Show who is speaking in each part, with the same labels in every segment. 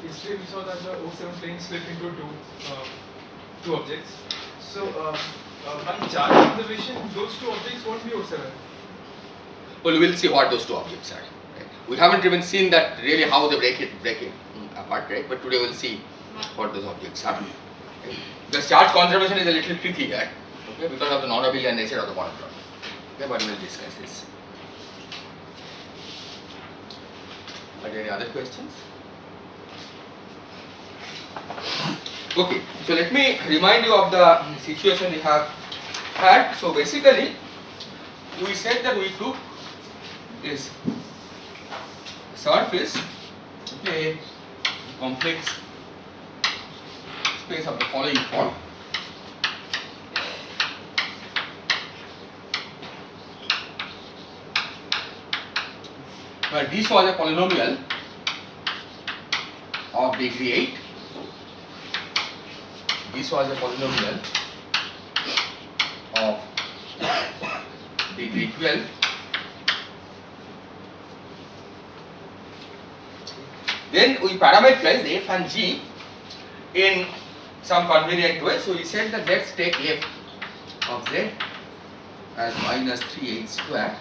Speaker 1: yesterday we saw that the O7 plane split into two objects. So by charge conservation, those two objects won't be O7.
Speaker 2: Well, we'll see what those two objects are. Right? We haven't even seen that really how they break it apart, right? But today we'll see what those objects are. Okay? The charge conservation is a little tricky here, okay, because of the non-abelian nature of the monodrome. Okay, but we'll discuss this. Are there any other questions? Okay, so let me remind you of the situation we have had. So basically, we said that we took this surface, okay, complex space of the following form. Where this was a polynomial of degree 8. This was a polynomial of degree 12. Then we parameterized f and g in some convenient way. So we said that let's take f of z as minus 3h square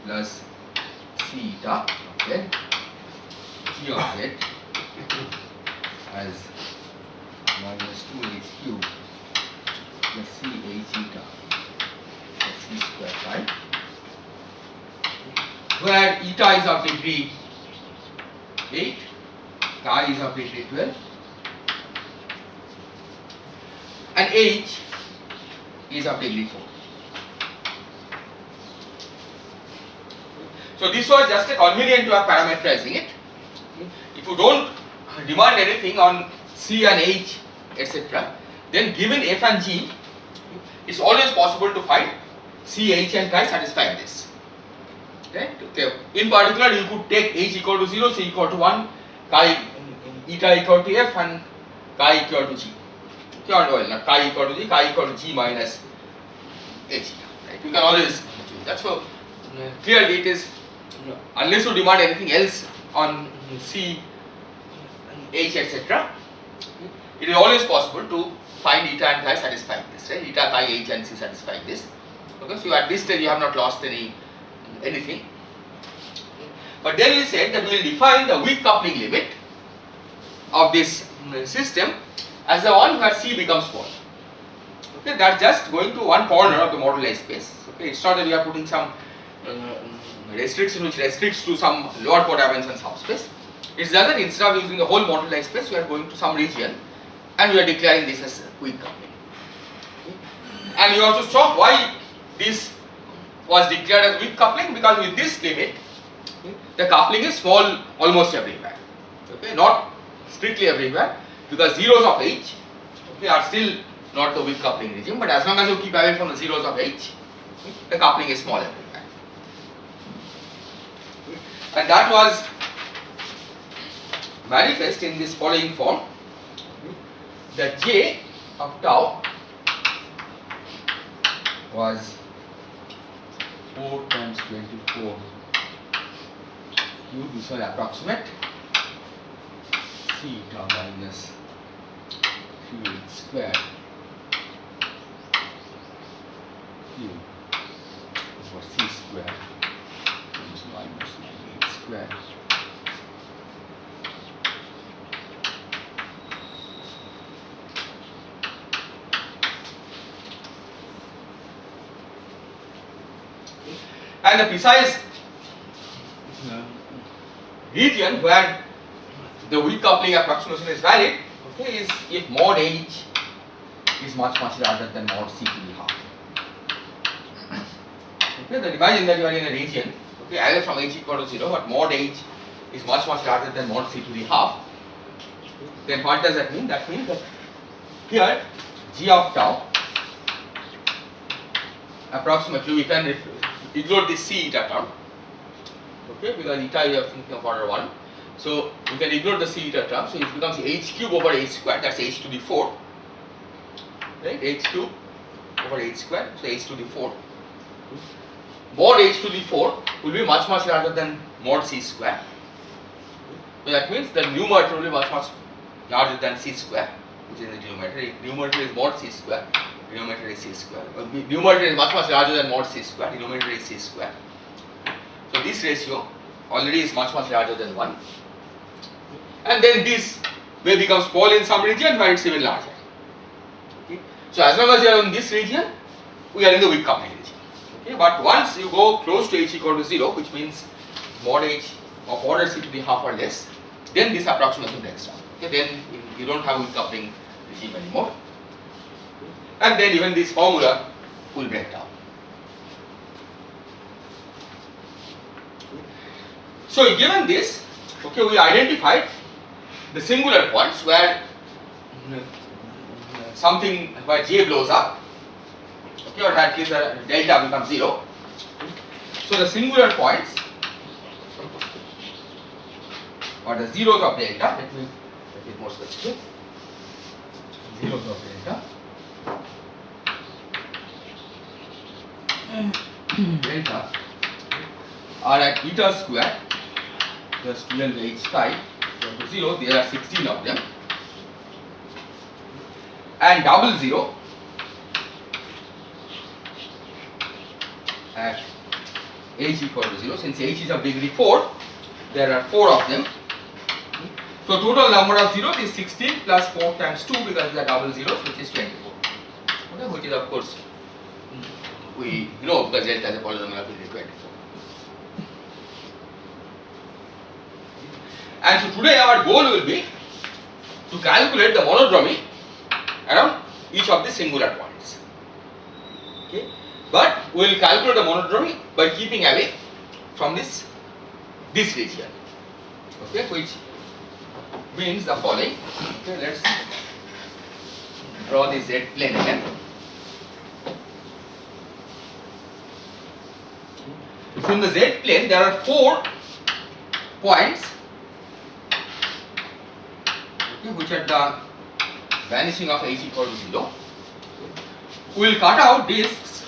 Speaker 2: plus c eta, then g of z as minus 2h cube plus c h eta plus c square, right? Where eta is of degree 8, chi is of degree 12, and h is of degree 4. So this was just a convenient way of parameterizing it. If you don't demand anything on c and h, etc., then given f and g, it's always possible to find c, h and chi satisfying this. Right? Okay. In particular, you could take h equal to 0, c equal to 1, chi eta equal to f, and chi equal to g. Okay, or well, not chi equal to g, chi equal to g minus h. Right? You can always do that. So clearly, it is unless you demand anything else on c, h, etc., it is always possible to find eta and chi satisfying this. Right? Eta, chi, h, and c satisfying this. Okay, so at this stage you have not lost anything. But then we said that we will define the weak coupling limit of this system as the one where C becomes small. Okay, that's just going to one corner of the moduli space. Okay, it's not that we are putting some restriction which restricts to some lower codimension subspace. It's just that instead of using the whole moduli space, we are going to some region and we are declaring this as weak coupling. Okay. And you also saw why this was declared as weak coupling, because with this limit, the coupling is small almost everywhere. Okay, not strictly everywhere, because zeros of h, okay, are still not the weak coupling regime, but as long as you keep away from the zeros of h, the coupling is small everywhere. And that was manifest in this following form: that j of tau was 4 times 24 cube, this was approximate, c eta minus 3h square cube over c square is minus 9h square. And the precise region where the weak coupling approximation is valid, okay, is if mod h is much larger than mod c to the half. Okay, then imagine that you are in a region, okay, either from h equal to 0, but mod h is much larger than mod c to the half. Then what does that mean? That means that here g of tau approximately, we can ignore this c eta term, okay, because eta is a function of order 1. So we can ignore the c eta term, so it becomes h cube over h square, that's h to the 4, right, h cube over h square, so h to the 4. Mod h to the 4 will be much larger than mod c square, So that means the numerator will be much larger than c square, which is the denominator. Numerator is mod c square, denominator is c square. Numerator is much larger than mod c square, denominator is c square. So this ratio already is much larger than 1. And then this may become small in some region where it's even larger. Okay. So as long as you are in this region, we are in the weak coupling region. Okay. But once you go close to h equal to 0, which means mod h of order c to the half or less, then this approximation breaks down. Okay. Then you don't have weak coupling regime anymore. And then even this formula will break down. So given this, okay, we identified the singular points where something where j blows up, okay, or at least the delta becomes 0. So the singular points or the zeros of delta, let me make it more specific. Zeros of delta are at eta square plus 12h psi equal to 0. There are 16 of them, and double 0 at h equal to 0. Since h is of degree 4, there are 4 of them. So total number of zeros is 16 plus 4 times 2, because they are double zeros, which is 24. Okay, which is of course we know because delta is a polynomial of degree 24. And so today our goal will be to calculate the monodromy around each of the singular points. Okay, but we will calculate the monodromy by keeping away from this region. Okay, which means the following. Okay, let's draw the z plane again. So in the z plane there are 4 points, okay, which are the vanishing of h equal to 0. We will cut out discs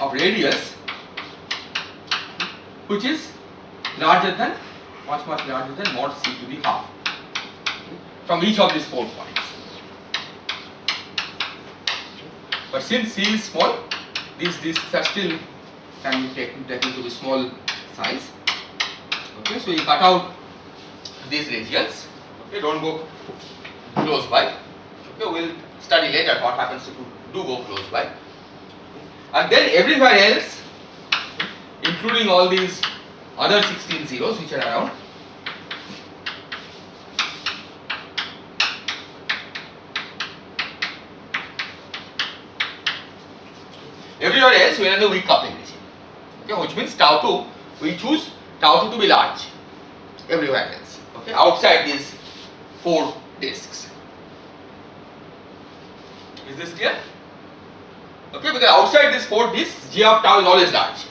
Speaker 2: of radius which is larger than, much larger than mod c to the half, okay, from each of these 4 points. But since c is small, these discs are still can be taken to be small size. Okay, so you cut out these regions. Okay, don't go close by. Okay, we'll study later what happens if you do go close by. And then everywhere else, including all these other 16 zeros which are around, everywhere else we are in the weak coupling regime. Okay, which means tau 2, we choose tau 2 to be large everywhere else. Okay, outside these 4 discs. Is this clear? Okay, because outside these 4 discs, g of tau is always large.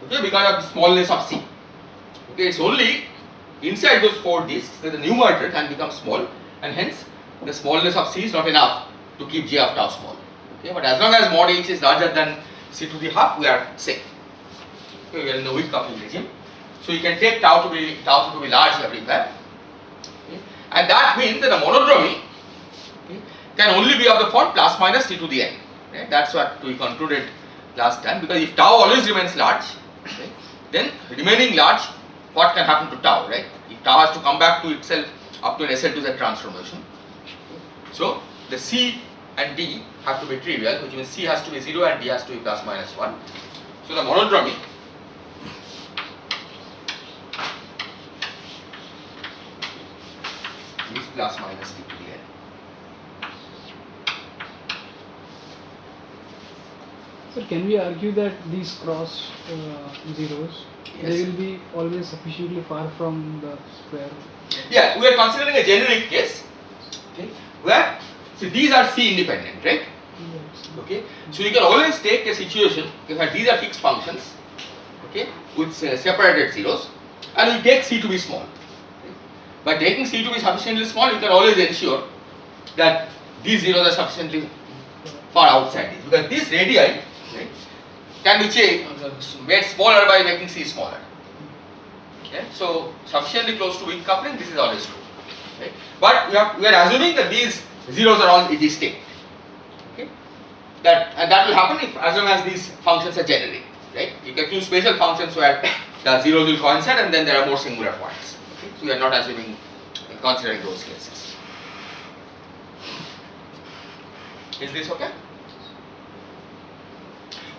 Speaker 2: Okay, because of the smallness of c. Okay, it's only inside those 4 discs that the numerator can become small, and hence the smallness of c is not enough to keep g of tau small. Okay, but as long as mod h is larger than c to the half, we are safe. Okay, we are in the weak coupling regime. So you can take tau to be large everywhere. Okay, and that means that the monodromy, okay, can only be of the form plus minus t to the n. Right? That's what we concluded last time, because if tau always remains large, okay, then remaining large, what can happen to tau, right? If tau has to come back to itself up to an SL to Z transformation. So the c and d have to be trivial, which means c has to be 0 and d has to be plus minus 1. So the monodromy is plus minus t to the n.
Speaker 3: Sir, can we argue that these cross zeros,
Speaker 2: Yes.
Speaker 3: they will be always sufficiently far from the square?
Speaker 2: Yeah, we are considering a generic case, okay, where, so these are c independent, right?
Speaker 3: Yes.
Speaker 2: Okay, so you can always take a situation where these are fixed functions, okay, with separated zeros, and we take c to be small. Okay. By taking c to be sufficiently small, you can always ensure that these zeros are sufficiently far outside these, because these radii, right, can be made smaller by making c smaller. Okay? So sufficiently close to weak coupling, this is always true. Okay? But we are assuming that these zeros are all distinct. Okay? That will happen if, as long as these functions are generic. Right? You can choose special functions where the zeros will coincide and then there are more singular points. Okay? So we are not assuming, considering those cases. Is this okay?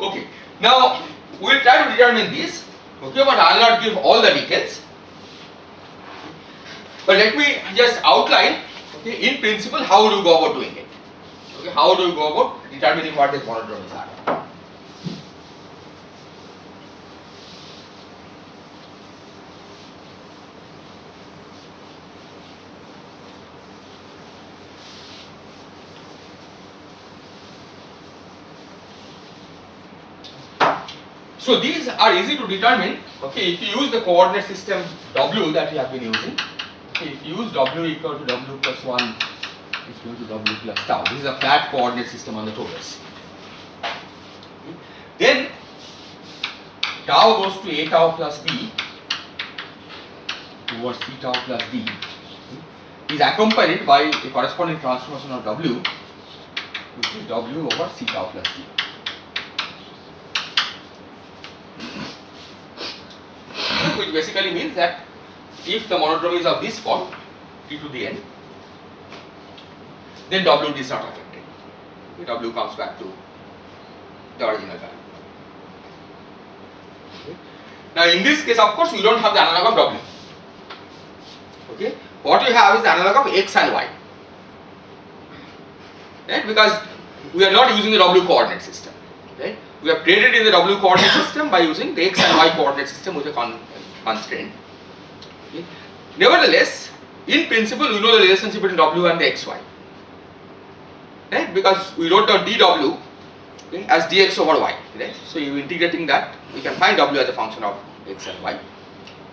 Speaker 2: Okay. Now we will try to determine this. Okay, but I will not give all the details. But let me just outline, okay, in principle how do you go about doing it. Okay, how do you go about determining what these monodromies are. So these are easy to determine. Okay, if you use the coordinate system W that we have been using. Okay, if you use W equal to W plus 1 is equal to W plus tau. This is a flat coordinate system on the torus. Okay. Then tau goes to A tau plus B over C tau plus D. Okay, is accompanied by a corresponding transformation of W, which is W over C tau plus D. Which basically means that if the monodromy is of this form, t to the n, then W is not affected. W comes back to the original value. Okay. Now in this case, of course, we don't have the analog of W. Okay. What we have is the analog of x and y. Right? Because we are not using the W coordinate system. Right? We have created in the W coordinate system by using the x and y coordinate system with a constraint. Okay. Nevertheless, in principle, we know the relationship between W and the xy. Right? Because we wrote down dW, okay, as dx over y. Right? So you integrating that, we can find W as a function of x and y.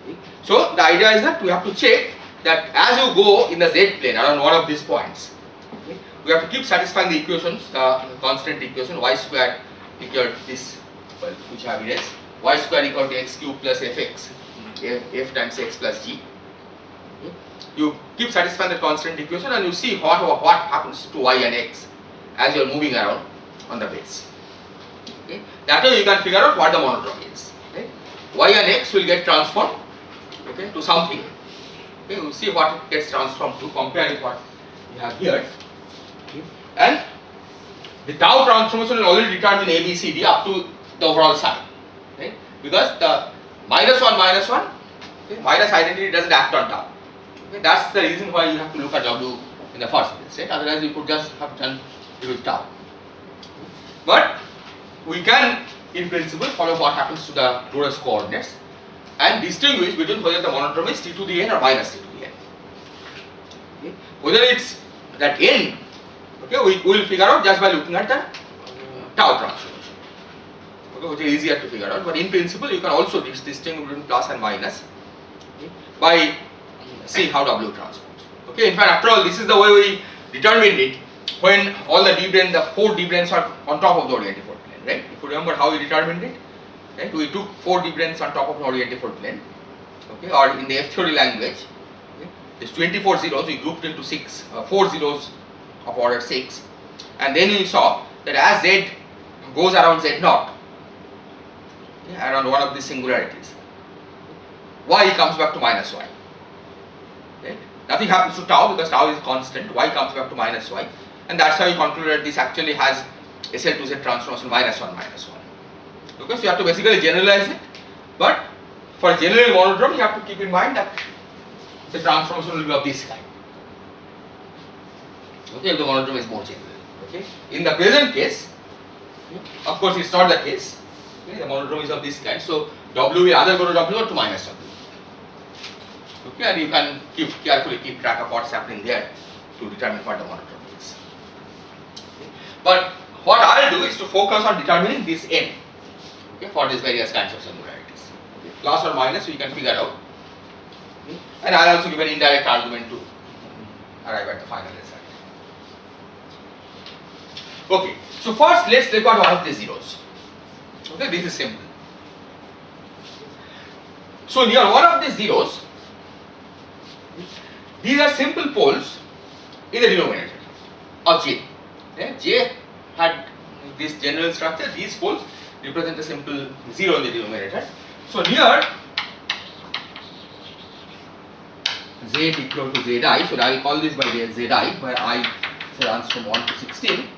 Speaker 2: Okay. So the idea is that we have to check that as you go in the z plane around one of these points, okay, we have to keep satisfying the equations, the constant equation y square equal to this, well, which I have erased, y square equal to x cube plus fx, f times x plus g. Okay. You keep satisfying the constant equation and you see what happens to y and x as you are moving around on the base. Okay. That way you can figure out what the monodromy is. Okay. Y and x will get transformed, okay, to something. Okay. You see what it gets transformed to, compare with what you have here. Okay. And the tau transformation will already determine A, B, C, D up to the overall sign. Right? Because the minus 1, okay, minus identity doesn't act on tau. Okay? That's the reason why you have to look at W in the first place. Right? Otherwise, you could just have done it with tau. But we can, in principle, follow what happens to the torus coordinates and distinguish between whether the monodromy is t to the n or minus t to the n. Okay? Whether it's that n, okay, we will figure out just by looking at the tau transformation, okay, which is easier to figure out. But in principle, you can also distinguish between plus and minus, okay, by seeing how W transforms. Okay, in fact, after all, this is the way we determined it when all the d-branes, the 4 d-branes are on top of the orientifold plane, right? If you remember how we determined it, right? We took 4 d-branes on top of the orientifold plane, okay, or in the F theory language, okay, there's 24 zeros, we grouped into 4 zeros of order 6, and then we saw that as z goes around z naught, okay, around one of these singularities, y comes back to minus y. Right? Nothing happens to tau because tau is constant, y comes back to minus y, and that's how we concluded this actually has SL to Z transformation minus 1 minus 1. Okay, so you have to basically generalize it, but for general monodrome you have to keep in mind that the transformation will be of this kind. Okay, if the monodrome is more general. Okay, in the present case, okay, of course it's not the case. Okay, the monodrome is of this kind, so W will either go to W or to minus W. Okay, and you can carefully keep track of what's happening there to determine what the monodrome is. Okay. But what I'll do is to focus on determining this n, okay, for these various kinds of singularities. Okay. Plus or minus we can figure out. Okay. And I'll also give an indirect argument to arrive at the final result. Okay, so first let's take out one of the zeros. Okay, this is simple. So near one of these zeros, these are simple poles in the denominator of J. J had this general structure, these poles represent a simple zero in the denominator. So near Z equal to Zi, so I will call this by Zi, where I runs from 1 to 16.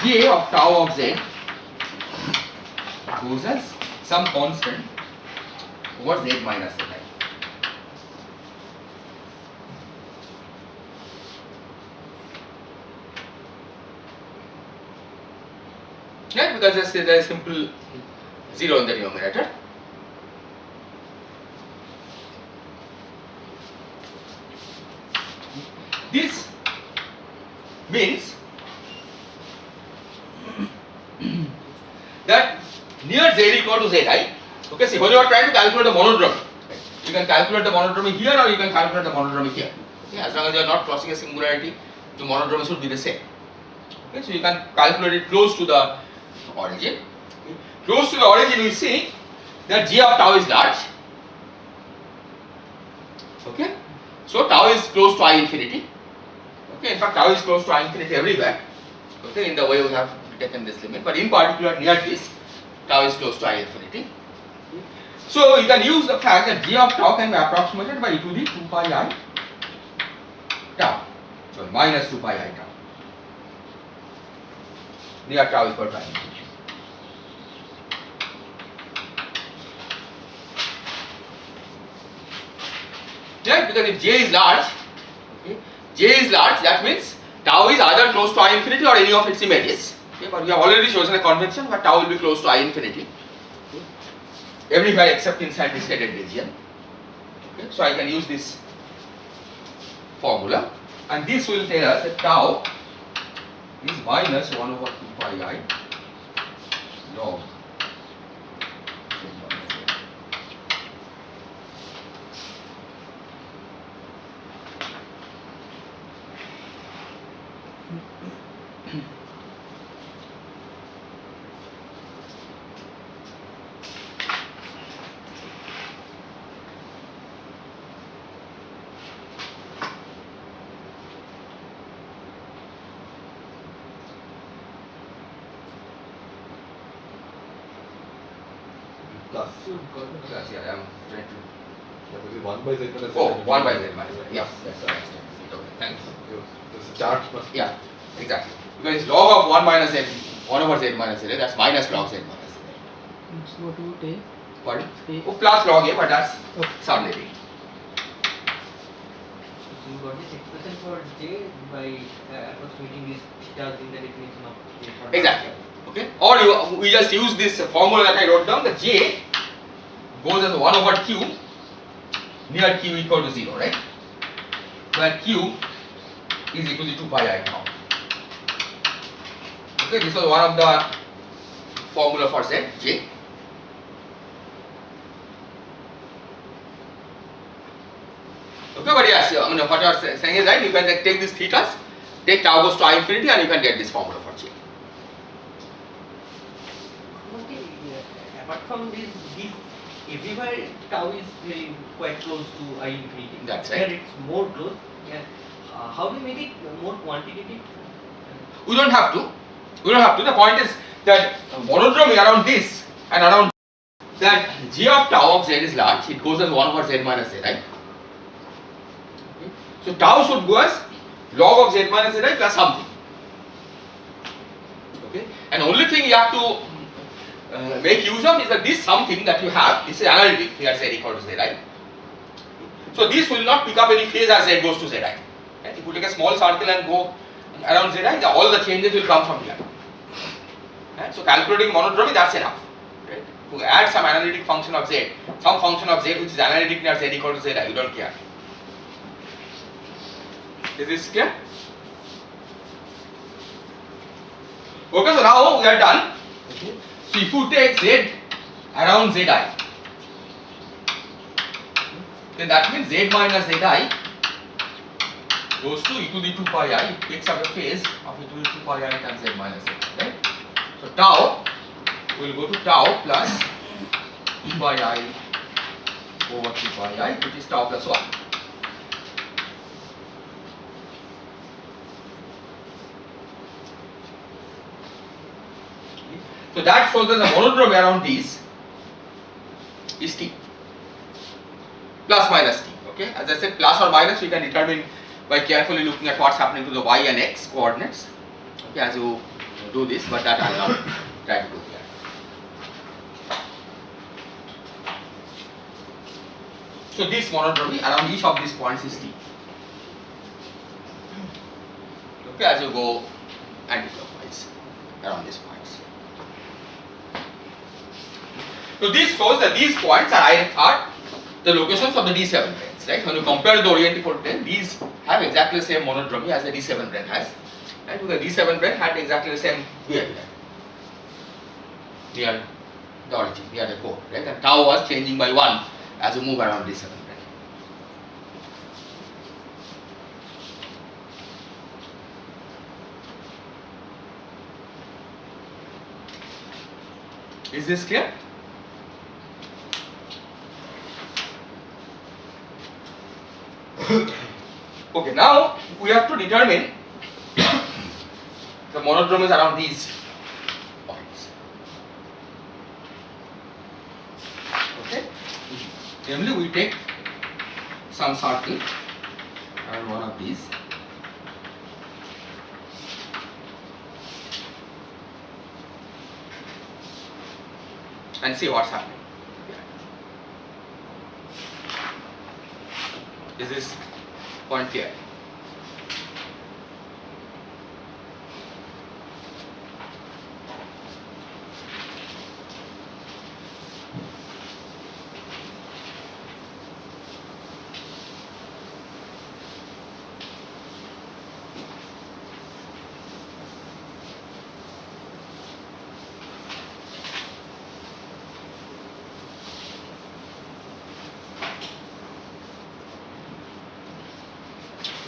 Speaker 2: J of tau of Z goes as some constant over Z minus Zi. Right, because there is simple zero in the denominator. This means that near Z equal to Zi, okay, see when you are trying to calculate the monodromy, you can calculate the monodromy here or you can calculate the monodromy here. Okay, as long as you are not crossing a singularity, the monodromy should be the same. Okay, so you can calculate it close to the origin. Okay. Close to the origin, we see that G of tau is large. Okay, so tau is close to I infinity. Okay, in fact, tau is close to I infinity everywhere. Okay, in the way we have taken this limit, but in particular near this, tau is close to I infinity. So you can use the fact that G of tau can be approximated by e to the 2 pi I tau. So minus 2 pi I tau. Near tau equal to I infinity. Right? Because if J is large, okay, J is large, that means tau is either close to I infinity or any of its images. Okay, but we have already chosen a convention where tau will be close to I infinity. Okay, everywhere except inside this shaded region. Okay, so I can use this formula, and this will tell us that tau is minus 1 over 2 pi I log. Plus, yeah, I'm trying to.
Speaker 4: That will be 1 by Z minus
Speaker 2: Oh,
Speaker 4: Z.
Speaker 2: 1 by Z minus Z. Yeah, that's right. Okay, thanks.
Speaker 4: This charge must be.
Speaker 2: Yeah, exactly. Because it's log of 1 minus Z, 1 over Z minus Z, that's minus log Z minus Z.
Speaker 3: So what do you
Speaker 2: Pardon?
Speaker 3: take?
Speaker 2: Oh, plus log A, but that's
Speaker 3: Okay.
Speaker 2: subnetting.
Speaker 5: You got this expression for J by approximating these thetas in the definition of J for
Speaker 2: Exactly. Okay. Or we just use this formula that I wrote down. The J goes as 1 over Q near Q equal to 0, right? Where Q is equal to 2 pi I tau. Okay, this was one of the formula for Z, J. Okay, but yes, I mean, what you are saying is right. You can take these thetas, take tau goes to I infinity, and you can get this formula for J.
Speaker 5: Okay, apart from this, everywhere tau is quite close to I infinity.
Speaker 2: That's right.
Speaker 5: Here it's more close. Yeah. How do you make it more quantitative?
Speaker 2: We don't have to. We don't have to. The point is that monodromy around this and around that G of tau of Z is large. It goes as 1 over Z minus Z, right? Okay. So tau should go as log of Z minus Z, right, plus something. Okay. And only thing you have to make use of is that this something that you have, this is analytic here, Z equal to Z, right? So this will not pick up any phase as Z goes to Z, right? If you take a small circle and go around Z, right, all the changes will come from here. Right? So calculating monodromy, that's enough. Right? To add some analytic function of Z, some function of Z which is analytic near Z equal to Z, you don't care. Is this clear? Okay, so now we are done. Okay. So if you take Z around Zi, then that means Z minus Zi goes to e to the 2 pi I, it takes up a phase of e to the 2 pi I times Z minus Z, right? So tau will go to tau plus by I over 2 pi I, which is tau plus 1. So that shows that the monodromy around these is t plus minus t. Okay, as I said, plus or minus we can determine by carefully looking at what's happening to the y and x coordinates. Okay, as you do this, but that I will not try to do here. So this monodromy around each of these points is t. Okay, as you go anti-clockwise around these points. So this shows that these points are the locations of the D7 planes, right? When you compare the orientifold plane, these have exactly the same monodromy as the D7 plane has, and the D7 plane had exactly the same behavior near the origin, near the core, right? And tau was changing by 1 as you move around D7 plane. Is this clear? Okay, now we have to determine the monodromies around these points. Okay, namely we take some circle around one of these. And see what's happening. Is this point clear?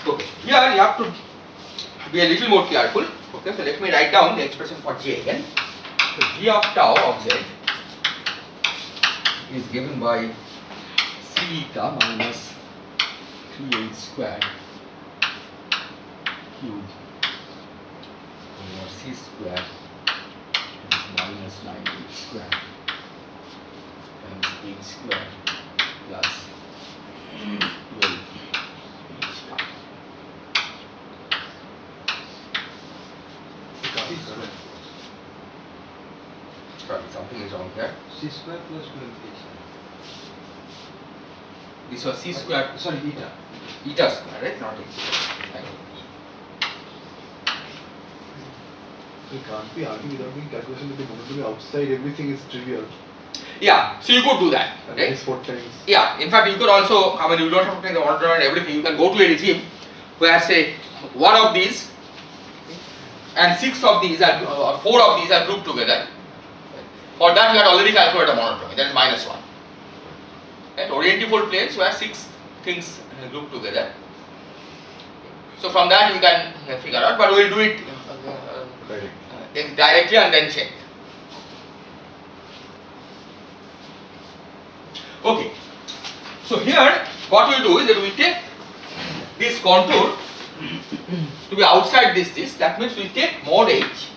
Speaker 2: Okay, here you have to be a little more careful. Okay, so let me write down the expression for J again. So G of tau of Z is given by C eta minus 3h squared cubed over C squared is minus 9h squared times h squared plus 12. Sorry, something is wrong here.
Speaker 4: C square plus 12h.
Speaker 2: This was C squared,
Speaker 4: Sorry, eta.
Speaker 2: eta square, right? Not h. Right.
Speaker 4: So it can't be argued without doing calculation that the monodromy outside everything is trivial.
Speaker 2: Yeah, so you could do that,
Speaker 4: And
Speaker 2: right?
Speaker 4: that is 4 times.
Speaker 2: Yeah, in fact, you could also, I mean, you don't have to take the monodromy and everything. You can go to a regime where, say, one of these and 6 of these are, or 4 of these are grouped together. For that, you had already calculated a monodromy, that is minus 1. Right? Orientifold planes where 6 things grouped together. So from that you can figure out, but we will do it directly and then check. Okay, so here what we do is that we take this contour to be outside this, that means we take mod h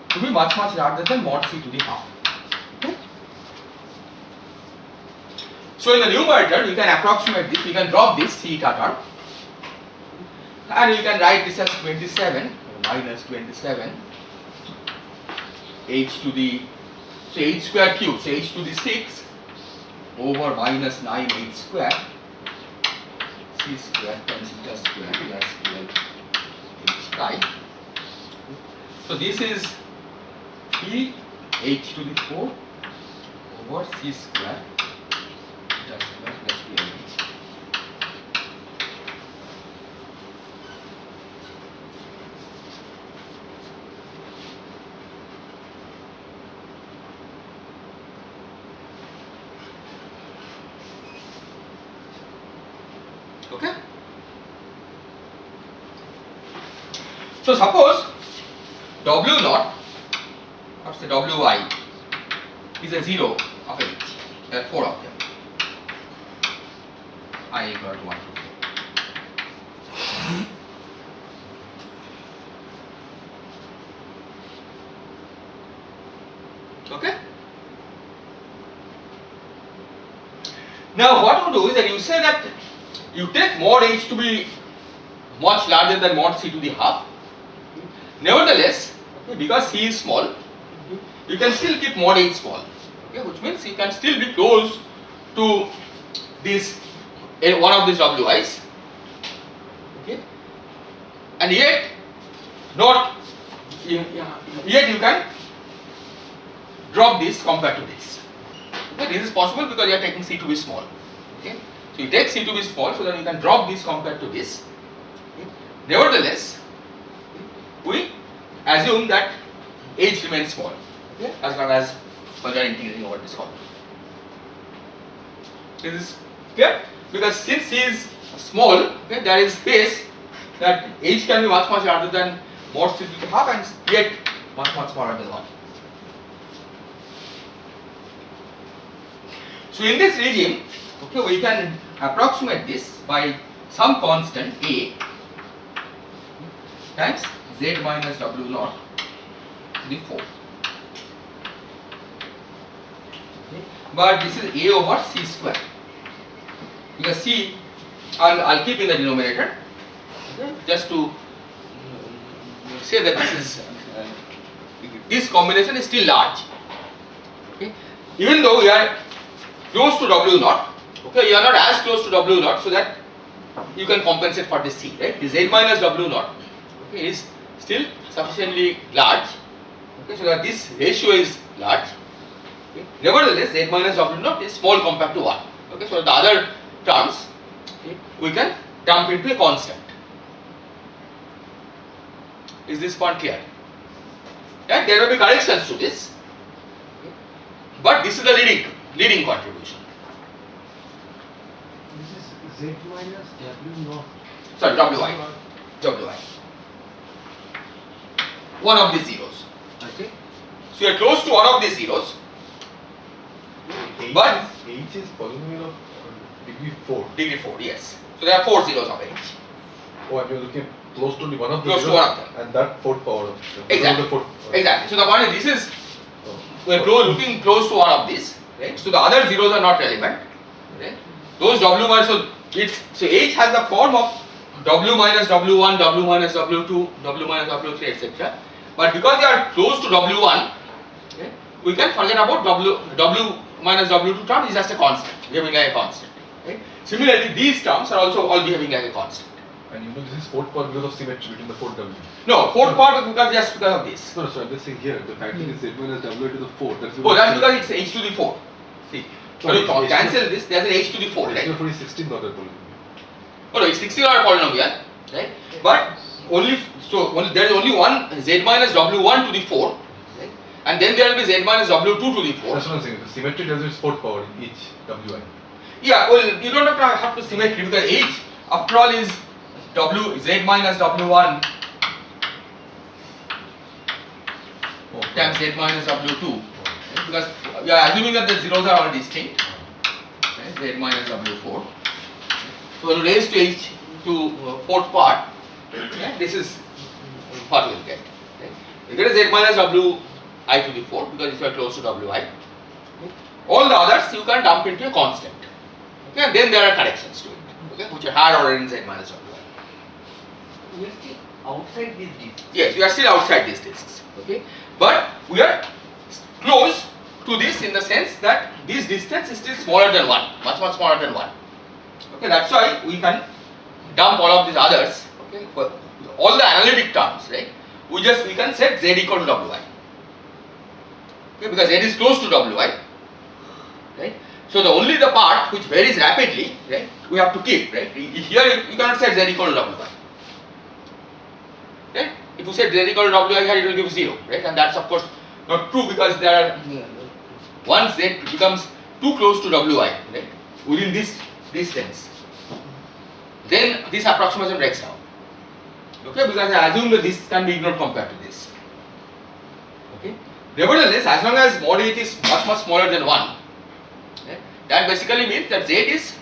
Speaker 2: to be much larger than mod c to the half. Okay? So in the numerator we can approximate this, we can drop this theta term and we can write this as 27 minus 27 h to the, so h square cube, so h to the 6 over minus 9h square c square times theta square plus 12h prime. So this is 3h to the 4 over c square theta square plus 12h. Okay. So suppose W naught or say Wi is a 0 of x. There are 4 of them. I equal to 1 to 4. Okay? Now what you do is that you say that you take mod h to be much larger than mod c to the half. Nevertheless, okay, because c is small, you can still keep mod h small, okay, which means you can still be close to this one of these wi's, okay, and yet not yet you can drop this compared to this. Okay, this is possible because you are taking c to be small. Okay, so you take c to be small so that you can drop this compared to this. Okay. Nevertheless, we assume that h remains small, okay, as long as we are integrating over this column. This is clear? Because since c is small, okay, there is space that h can be much larger than mod c to the half and yet much smaller than 1. So in this regime, okay, we can approximate this by some constant a times z minus w naught to the 4. Okay. But this is a over c square, because c I'll keep in the denominator, okay, just to say that this combination is still large. Okay. Even though we are close to W naught, okay, you are not as close to W naught, so that you can compensate for this C, right? The Z minus W naught, okay, is still sufficiently large, okay, so that this ratio is large. Okay. Nevertheless, Z minus W naught is small compared to 1, okay, so the other terms, okay, we can dump into a constant. Is this point clear? Yeah, there will be corrections to this, okay, but this is the leading contribution.
Speaker 5: This is Z minus W naught.
Speaker 2: Sorry, WI. One of these zeros.
Speaker 5: Okay.
Speaker 2: So you are close to one of these zeros, but
Speaker 4: H is polynomial of degree 4.
Speaker 2: degree 4, yes. So there are 4 zeros of H.
Speaker 4: Oh, and you're looking close to only one of the
Speaker 2: Close to
Speaker 4: zeros
Speaker 2: one of them.
Speaker 4: and that fourth power of
Speaker 2: Exactly.
Speaker 4: The fourth,
Speaker 2: Exactly. So the point is, this is,
Speaker 4: Oh.
Speaker 2: we are looking close to one of these, right? So the other zeros are not relevant, right? Those W minus, so H has the form of W minus W1, W minus W2, W minus W3, etc. But because they are close to W1, okay, we can forget about W minus W2 term is just a constant, behaving like a constant. Right? Similarly, these terms are also all behaving like a constant.
Speaker 4: And you know this is fourth power because of symmetry between the 4 W.
Speaker 2: No, fourth part because just because of this.
Speaker 4: No, so I'm just saying here, the factor is Z minus W to the 4. That's
Speaker 2: Oh, that's because it's H to the 4. See, when you
Speaker 4: H to
Speaker 2: cancel this, there's an H to the 4,
Speaker 4: H
Speaker 2: right?
Speaker 4: to the 4 is 16th order polynomial.
Speaker 2: Oh no, it's 16 order polynomial, right? But only there is only one Z minus W1 to the 4, right? And then there will be Z minus W2 to the 4.
Speaker 4: That's what I'm saying. The symmetry tells you it's fourth power in each Wi.
Speaker 2: Yeah, well, you don't have to symmetry because H after all is Z minus W1 times Z minus W2, right? Because we are assuming that the zeros are all distinct, right? Z minus W4. So when you raise to H to fourth part, right? This is what we will get. Right? You get a Z minus Wi to the 4 because if you are close to Wi. Okay? All the others you can dump into a constant. Okay? And then there are corrections to it, okay, which are higher order in Z minus Wi.
Speaker 5: We are still outside this disk.
Speaker 2: Yes, we are still outside these disks, okay, but we are close to this in the sense that this distance is still smaller than 1, much smaller than 1. Okay, that's why we can dump all of these others, okay, for all the analytic terms, right? We can set Z equal to Wi, okay, because Z is close to Wi, right? So only the part which varies rapidly, right, we have to keep, right? Here you cannot set Z equal to Wi. Right? If you set Z equal to Wi here, it will give 0, right? And that's of course not true because there are once Z becomes too close to Wi, right? Within this distance, then this approximation breaks down. Okay, because I assume that this can be ignored compared to this. Okay. Nevertheless, as long as mod H is much smaller than 1, right, That basically means that Z is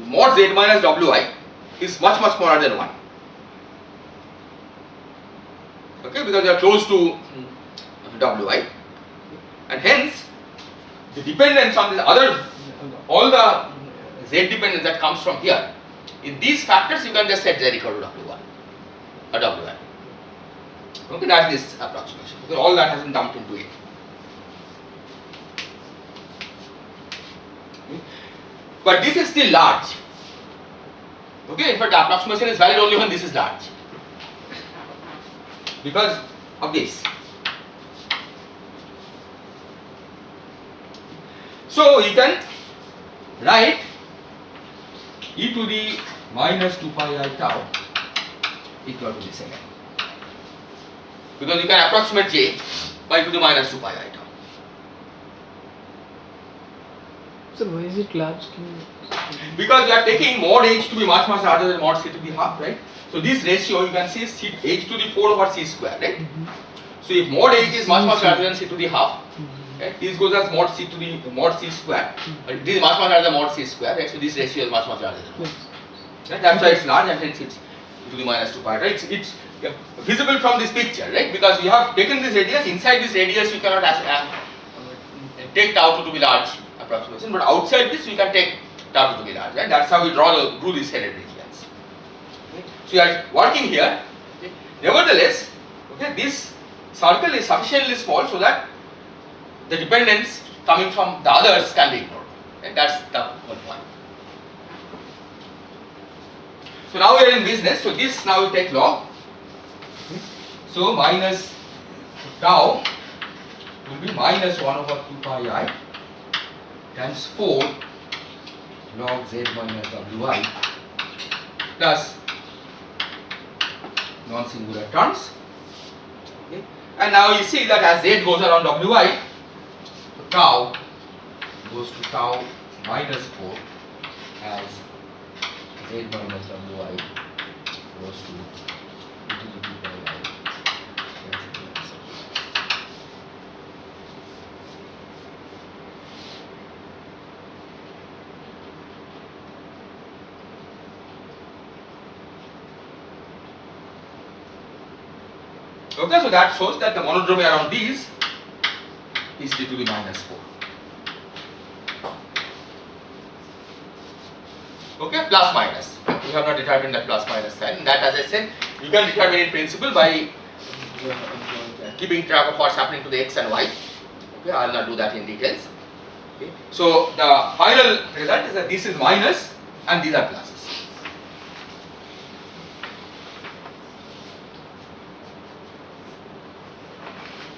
Speaker 2: mod Z minus Wi is much smaller than 1. Okay, because you are close to Wi, and hence the dependence on the other, all the Z dependence that comes from here, in these factors you can just set Z equal to W1 or Wi. Okay, that is this approximation, because all that has been dumped into it. But this is still large. Okay, in fact the approximation is valid only when this is large, because of this. So you can write e to the minus 2 pi I tau equal to this again, because you can approximate J by e to the minus 2 pi I tau.
Speaker 3: Sir, why is it large? Can you
Speaker 2: Because you are taking mod h to be much larger than mod c to the half, right? So this ratio you can see is h to the 4 over c square, right? So if mod h is much larger than c to the half, right, this goes as mod c to the mod c square. This is much larger than mod c square, right? So this ratio is much larger than
Speaker 3: Yes.
Speaker 2: right? That's why it's large, and hence it's e to the minus 2 pi, right? It's visible from this picture, right? Because you have taken this radius, inside this radius you cannot take tau to be large approximation, but outside this we can take tau to be large, right? That's how we drew these headed regions. Okay? So you are working here. Okay? Nevertheless, okay, this circle is sufficiently small so that the dependence coming from the others can be ignored. Okay? That's the whole point. So now we are in business. So this now we take log. Okay? So minus tau will be minus 1 over 2 pi I times 4 log Z minus Wi plus non-singular terms. Okay. And now you see that as Z goes around Wi, tau goes to tau minus 4 as Z minus Wi goes to utility by I. Okay, so that shows that the monodromy around these is t to the minus 4. Okay, plus minus. We have not determined that plus minus sign. That, as I said, you can determine in principle by keeping track of what's happening to the x and y. Okay, I will not do that in details. Okay, so the final result is that this is minus and these are pluses.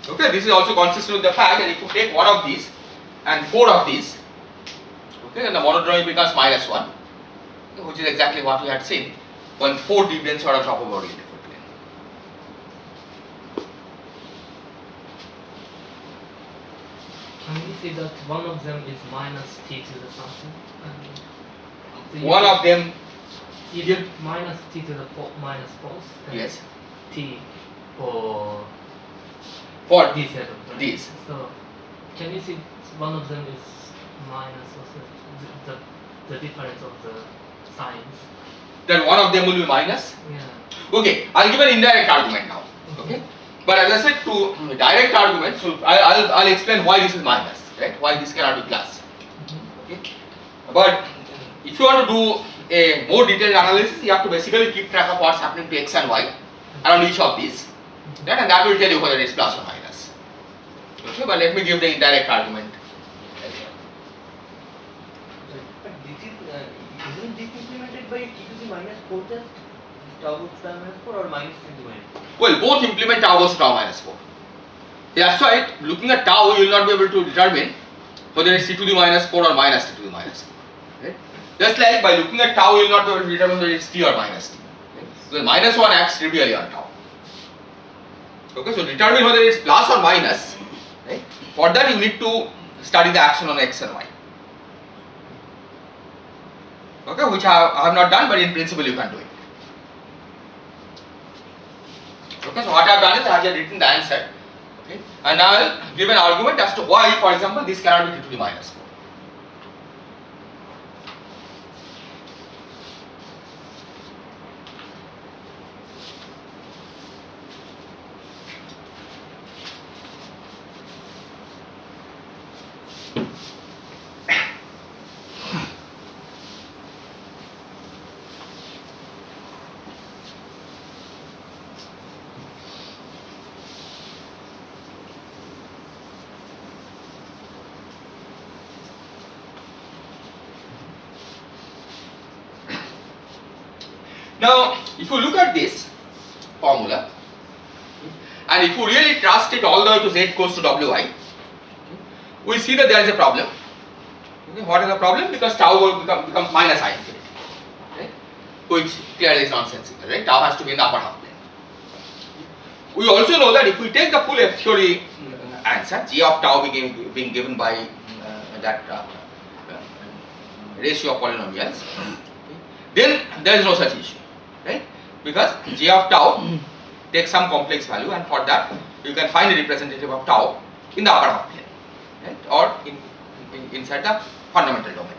Speaker 2: Okay, this is also consistent with the fact that if you take one of these and 4 of these, okay, then the monodromy becomes minus 1, which is exactly what we had seen when 4 deviants are on top of our indifferent plane.
Speaker 5: Can we say that one of them is minus t to the something? So you
Speaker 2: One
Speaker 5: can-
Speaker 2: of them,
Speaker 5: you get minus t to the minus 4.
Speaker 2: yes,
Speaker 5: T for
Speaker 2: for
Speaker 5: these set of
Speaker 2: these.
Speaker 5: So can you see one of them is minus also the difference of the signs?
Speaker 2: then one of them will be minus.
Speaker 5: Yeah.
Speaker 2: Okay, I'll give an indirect argument now. Okay, but as I said, to direct argument, so I'll explain why this is minus, right? Why this cannot be plus. Okay, but if you want to do a more detailed analysis, you have to basically keep track of what's happening to x and y around each of these, right? And that will tell you whether it's plus or minus. Okay, but let me give the indirect argument.
Speaker 5: But this is isn't this implemented by t to the minus 4 just tau goes to tau minus 4 or minus t to minus 4?
Speaker 2: Well, both implement tau goes to tau minus 4. That's why looking at tau, you will not be able to determine whether it's t to the minus 4 or minus t to the minus 4. Right? Just like by looking at tau, you will not be able to determine whether it's t or minus t. Okay? So minus 1 acts trivially on tau. Okay, so determine whether it's plus or minus. Right? For that, you need to study the action on x and y. Okay, which I have not done, but in principle you can do it. Okay, so what I have done is I have written the answer. Okay, and I will give an argument as to why, for example, this cannot be t to the minus 4. Now, if you look at this formula, and if you really trust it all the way to z goes to wi, we see that there is a problem. Okay, what is the problem? Because tau will become minus I infinity, right? Which clearly is nonsensical, right? Tau has to be in the upper half plane. We also know that if we take the full F theory answer, g of tau being given by that ratio of polynomials, then there is no such issue, right? Because g of tau takes some complex value, and for that you can find a representative of tau in the upper half plane, right? Or inside the fundamental domain.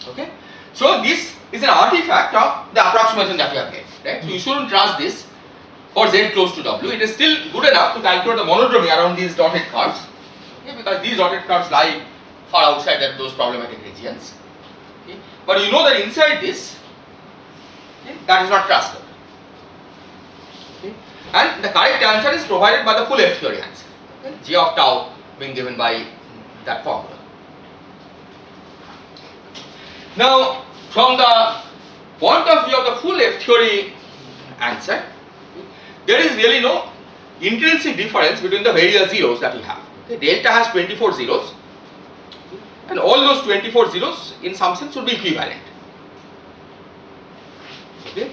Speaker 2: Okay, so this is an artifact of the approximation that we have made, right? So you shouldn't trust this for z close to w. It is still good enough to calculate the monodromy around these dotted curves, okay, because these dotted curves lie far outside of those problematic regions. Okay. But you know that inside this, okay, that is not trusted. Okay. And the correct answer is provided by the full F theory answer, okay, g of tau being given by that formula. Now, from the point of view of the full F theory answer, there is really no intrinsic difference between the various zeros that we have. Okay. Delta has 24 zeros, and all those 24 zeros in some sense would be equivalent. Okay.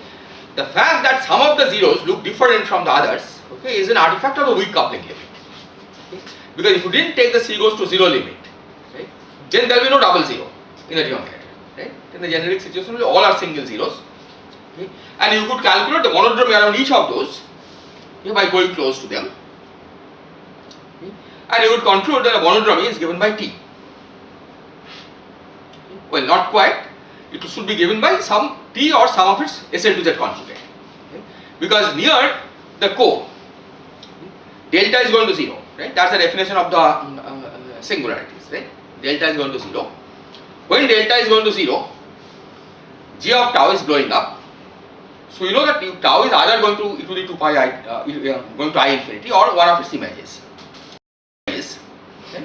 Speaker 2: The fact that some of the zeros look different from the others, okay, is an artifact of the weak coupling limit. Okay. Because if you didn't take the C goes to 0 limit, right, then there will be no double zero in the denominator. Right? In the generic situation, all are single zeros, okay, and you could calculate the monodromy around each of those, okay, by going close to them, okay, and you would conclude that the monodromy is given by T. Well, not quite. It should be given by some T or some of its SL2Z conjugate, okay, because near the core, delta is going to 0. Right? That's the definition of the singularities. Right? Delta is going to 0. When delta is going to 0, g of tau is blowing up. So you know that tau is either going to e to the 2 pi I, going to I infinity, or one of its images. Okay.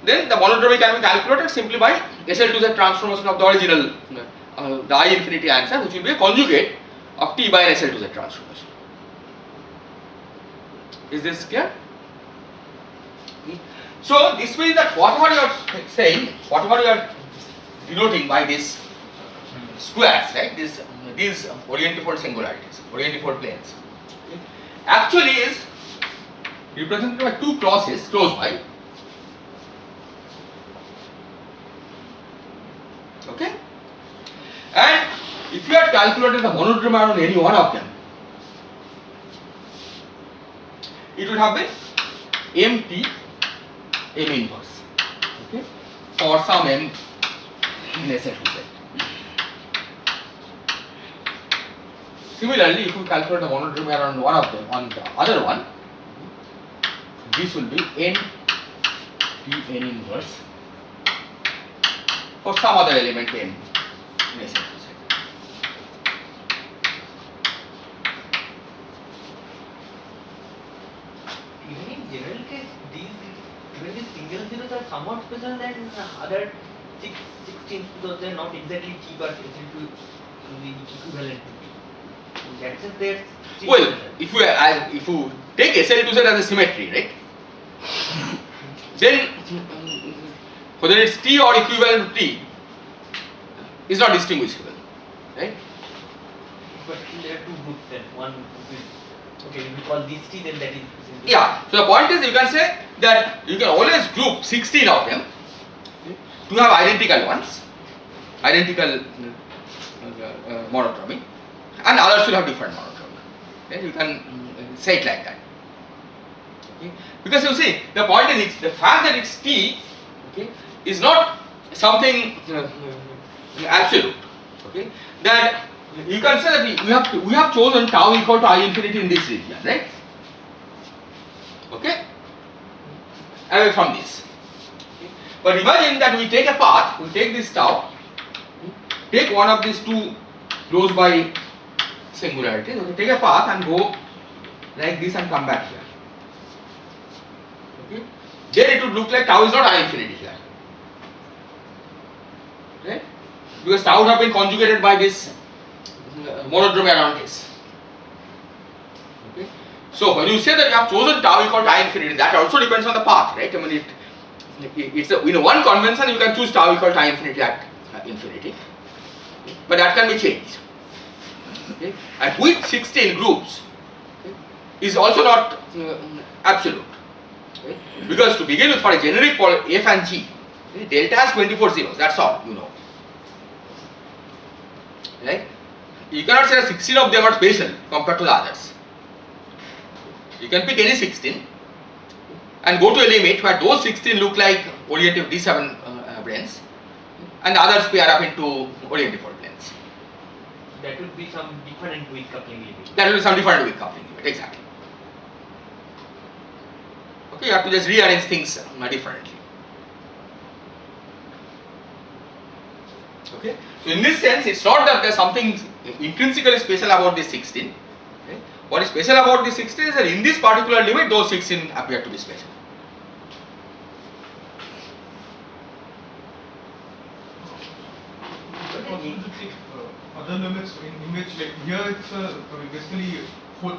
Speaker 2: Then the monodromy can be calculated simply by SL2Z transformation of the original, the I infinity answer, which will be a conjugate of T by an SL2Z transformation. Is this clear? So this means that whatever you are saying, whatever you are denoting by these squares, right, these orientifold singularities, orientifold planes, okay, actually is represented by two crosses close by. Okay, and if you had calculated the monodromy on any one of them, it would have been MT M inverse, okay, for some M in SL2Z. Similarly, if you calculate the monodromy around one of them on the other one, this will be N T N inverse for some other element M in SL2Z.
Speaker 5: Even in general case, even these single zeros are somewhat special than other 16s, because they are not exactly T but SL2 the equivalent to T. In that sense, they are still
Speaker 2: Well,
Speaker 5: special.
Speaker 2: if you take SL2Z as a symmetry, right, then whether it's T or equivalent to T is not distinguishable, right?
Speaker 5: But still there are two groups then. One group is, okay, if we call this T, then that is.
Speaker 2: Yeah, so the point is, you can say that you can always group 16 of them to have identical ones, identical monodromy, and others will have different monodromy. Right? You can say it like that. Okay? Because you see, the point is, the fact that it's T, okay, is not something absolute. Okay, that you can say that we have chosen tau equal to I infinity in this region, right? Okay, away from this. Okay. But imagine that we take a path, we take this tau, take one of these two close by singularities, okay, take a path and go like this and come back here. Okay, then it would look like tau is not I infinity here, right? Because tau would have been conjugated by this monodromy around S. Okay. So when you say that you have chosen tau equal to I infinity, that also depends on the path, right? I mean, it's in one convention you can choose tau equal to I infinity at infinity, but that can be changed. Okay. At which 16 groups is also not absolute. Okay. Because to begin with, for a generic F and G, delta has 24 zeros, that's all you know. Right? You cannot say that 16 of them are special compared to the others. You can pick any 16 and go to a limit where those 16 look like orientative D7 branes and the others pair up into orientative planes.
Speaker 5: That would be some different weak coupling limit.
Speaker 2: That will be some different weak coupling limit, exactly. Okay, you have to just rearrange things differently. Okay, so in this sense, it's not that there's something intrinsically special about this 16. Okay? What is special about this 16 is that in this particular limit, those 16 appear to be special.
Speaker 1: Other limits in which, like here it's basically 4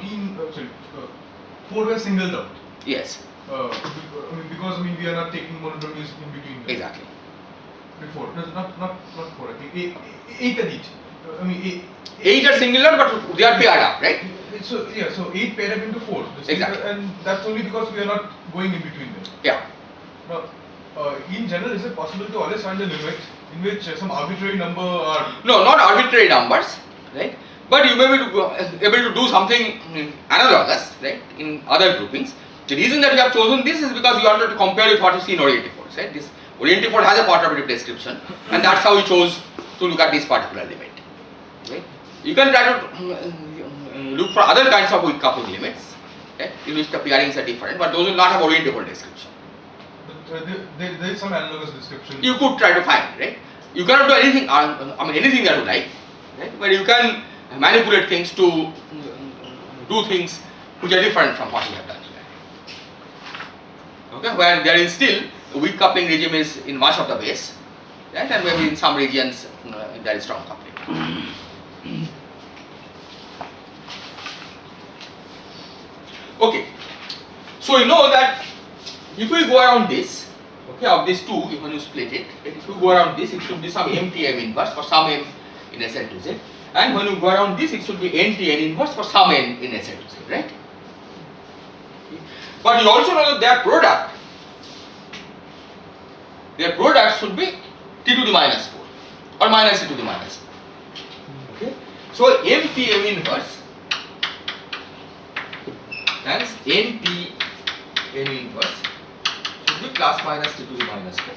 Speaker 1: were singled out.
Speaker 2: Yes,
Speaker 1: Because we are not taking monodromies in between them.
Speaker 2: exactly.
Speaker 1: Before, no, not 4. I think 8 at each.
Speaker 2: 8 are singular, but they are paired up, right?
Speaker 1: So yeah, so 8 paired up into 4.
Speaker 2: Exactly.
Speaker 1: And that's only because we are not going in between them.
Speaker 2: Yeah.
Speaker 1: Now, in general, is it possible to always find a limit in which some arbitrary number are?
Speaker 2: No, not arbitrary numbers, right? But you may be able to do something analogous, right, in other groupings. The reason that you have chosen this is because you wanted to compare with what you see in orientative folds, right? This orientative fold has a perturbative description, and that's how you chose to look at this particular limit. Right? You can try to look for other kinds of weak coupling limits, right, in which the pairings are different, but those will not have orientative fold description.
Speaker 1: But there is some analogous description.
Speaker 2: You could try to find, right? You cannot do anything, anything that you like, right? But you can manipulate things to do things which are different from what you have done here. Okay, where there is still a weak coupling regime is in much of the base, right? And maybe in some regions there is strong coupling. Okay, so you know that if we go around this, okay, of these two, when you split it, if you go around this, it should be some empty M inverse for some M in SL to Z, and when you go around this, it should be NTN inverse for some N in SL to Z, right? But you also know that their product should be T to the minus 4 or minus T to the minus 4. Okay, so MTM inverse times NTN inverse should be plus minus T to the minus 4.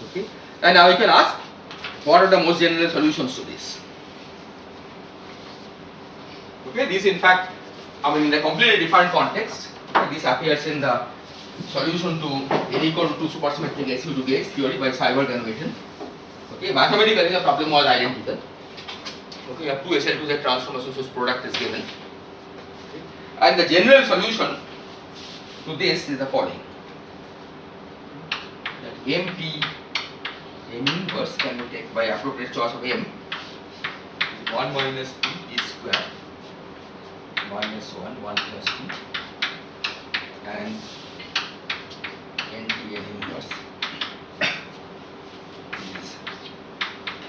Speaker 2: Okay, and now you can ask, what are the most general solutions to this? Okay, this in fact, in a completely different context, okay, this appears in the solution to N equal to 2 supersymmetric SU to Gauge theory by Seiberg and Witten. Okay, mathematically the problem was identical. Okay, you have two SL to Z transformations whose product is given. Okay. And the general solution to this is the following: that MP M inverse can be taken by appropriate choice of M, 1 minus P is square minus 1 plus P, and NTN inverse is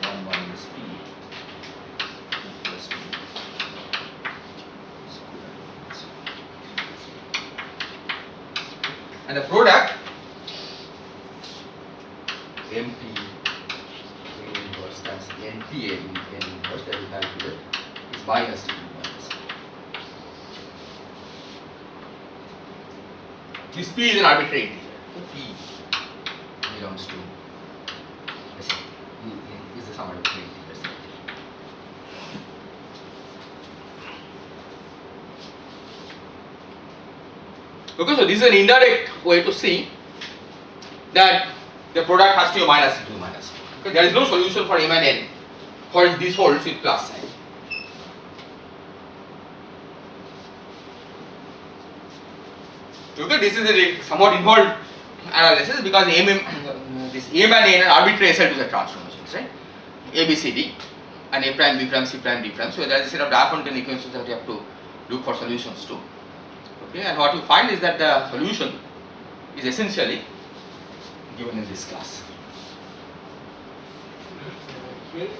Speaker 2: 1 minus P plus P square. And the product MP N inverse times NTN inverse that we have here is minus T minus. This P is an arbitrary integer. P belongs to is the sum of arbitrary integers. Okay, so this is an indirect way to see that the product has to be minus T to the minus 4. Okay, there is no solution for M and N for these holds with plus sign. Okay, this is a somewhat involved analysis because this this M and N are arbitrary SL2Z transformations, right? A, B, C, D, and A prime, B prime, C prime, D prime. So there is a set of Diophantine equations that you have to look for solutions to. Okay, and what you find is that the solution is essentially given in this class.
Speaker 5: Here is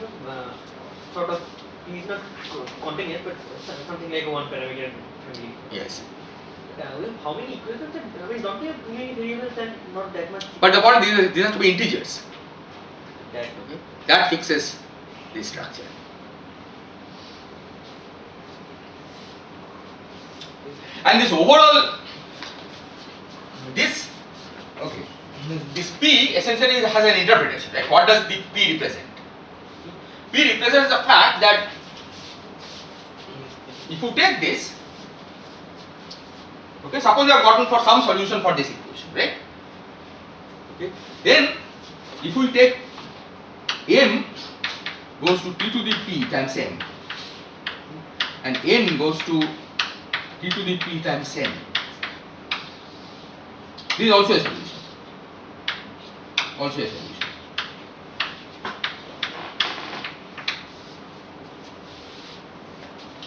Speaker 5: sort of, P is not continuous, but something like a one parameter family.
Speaker 2: Yes.
Speaker 5: How many equations? I mean, don't we have too many variables and not that much?
Speaker 2: But the point is, these have to be integers.
Speaker 5: That
Speaker 2: Okay, that fixes the structure. And this overall, this P essentially has an interpretation, right? What does the P represent? P represents the fact that if you take this, okay, suppose you have gotten for some solution for this equation, right? Okay, then if we take M goes to T to the P times M and N goes to T to the P times N, this is also a solution. Also a solution.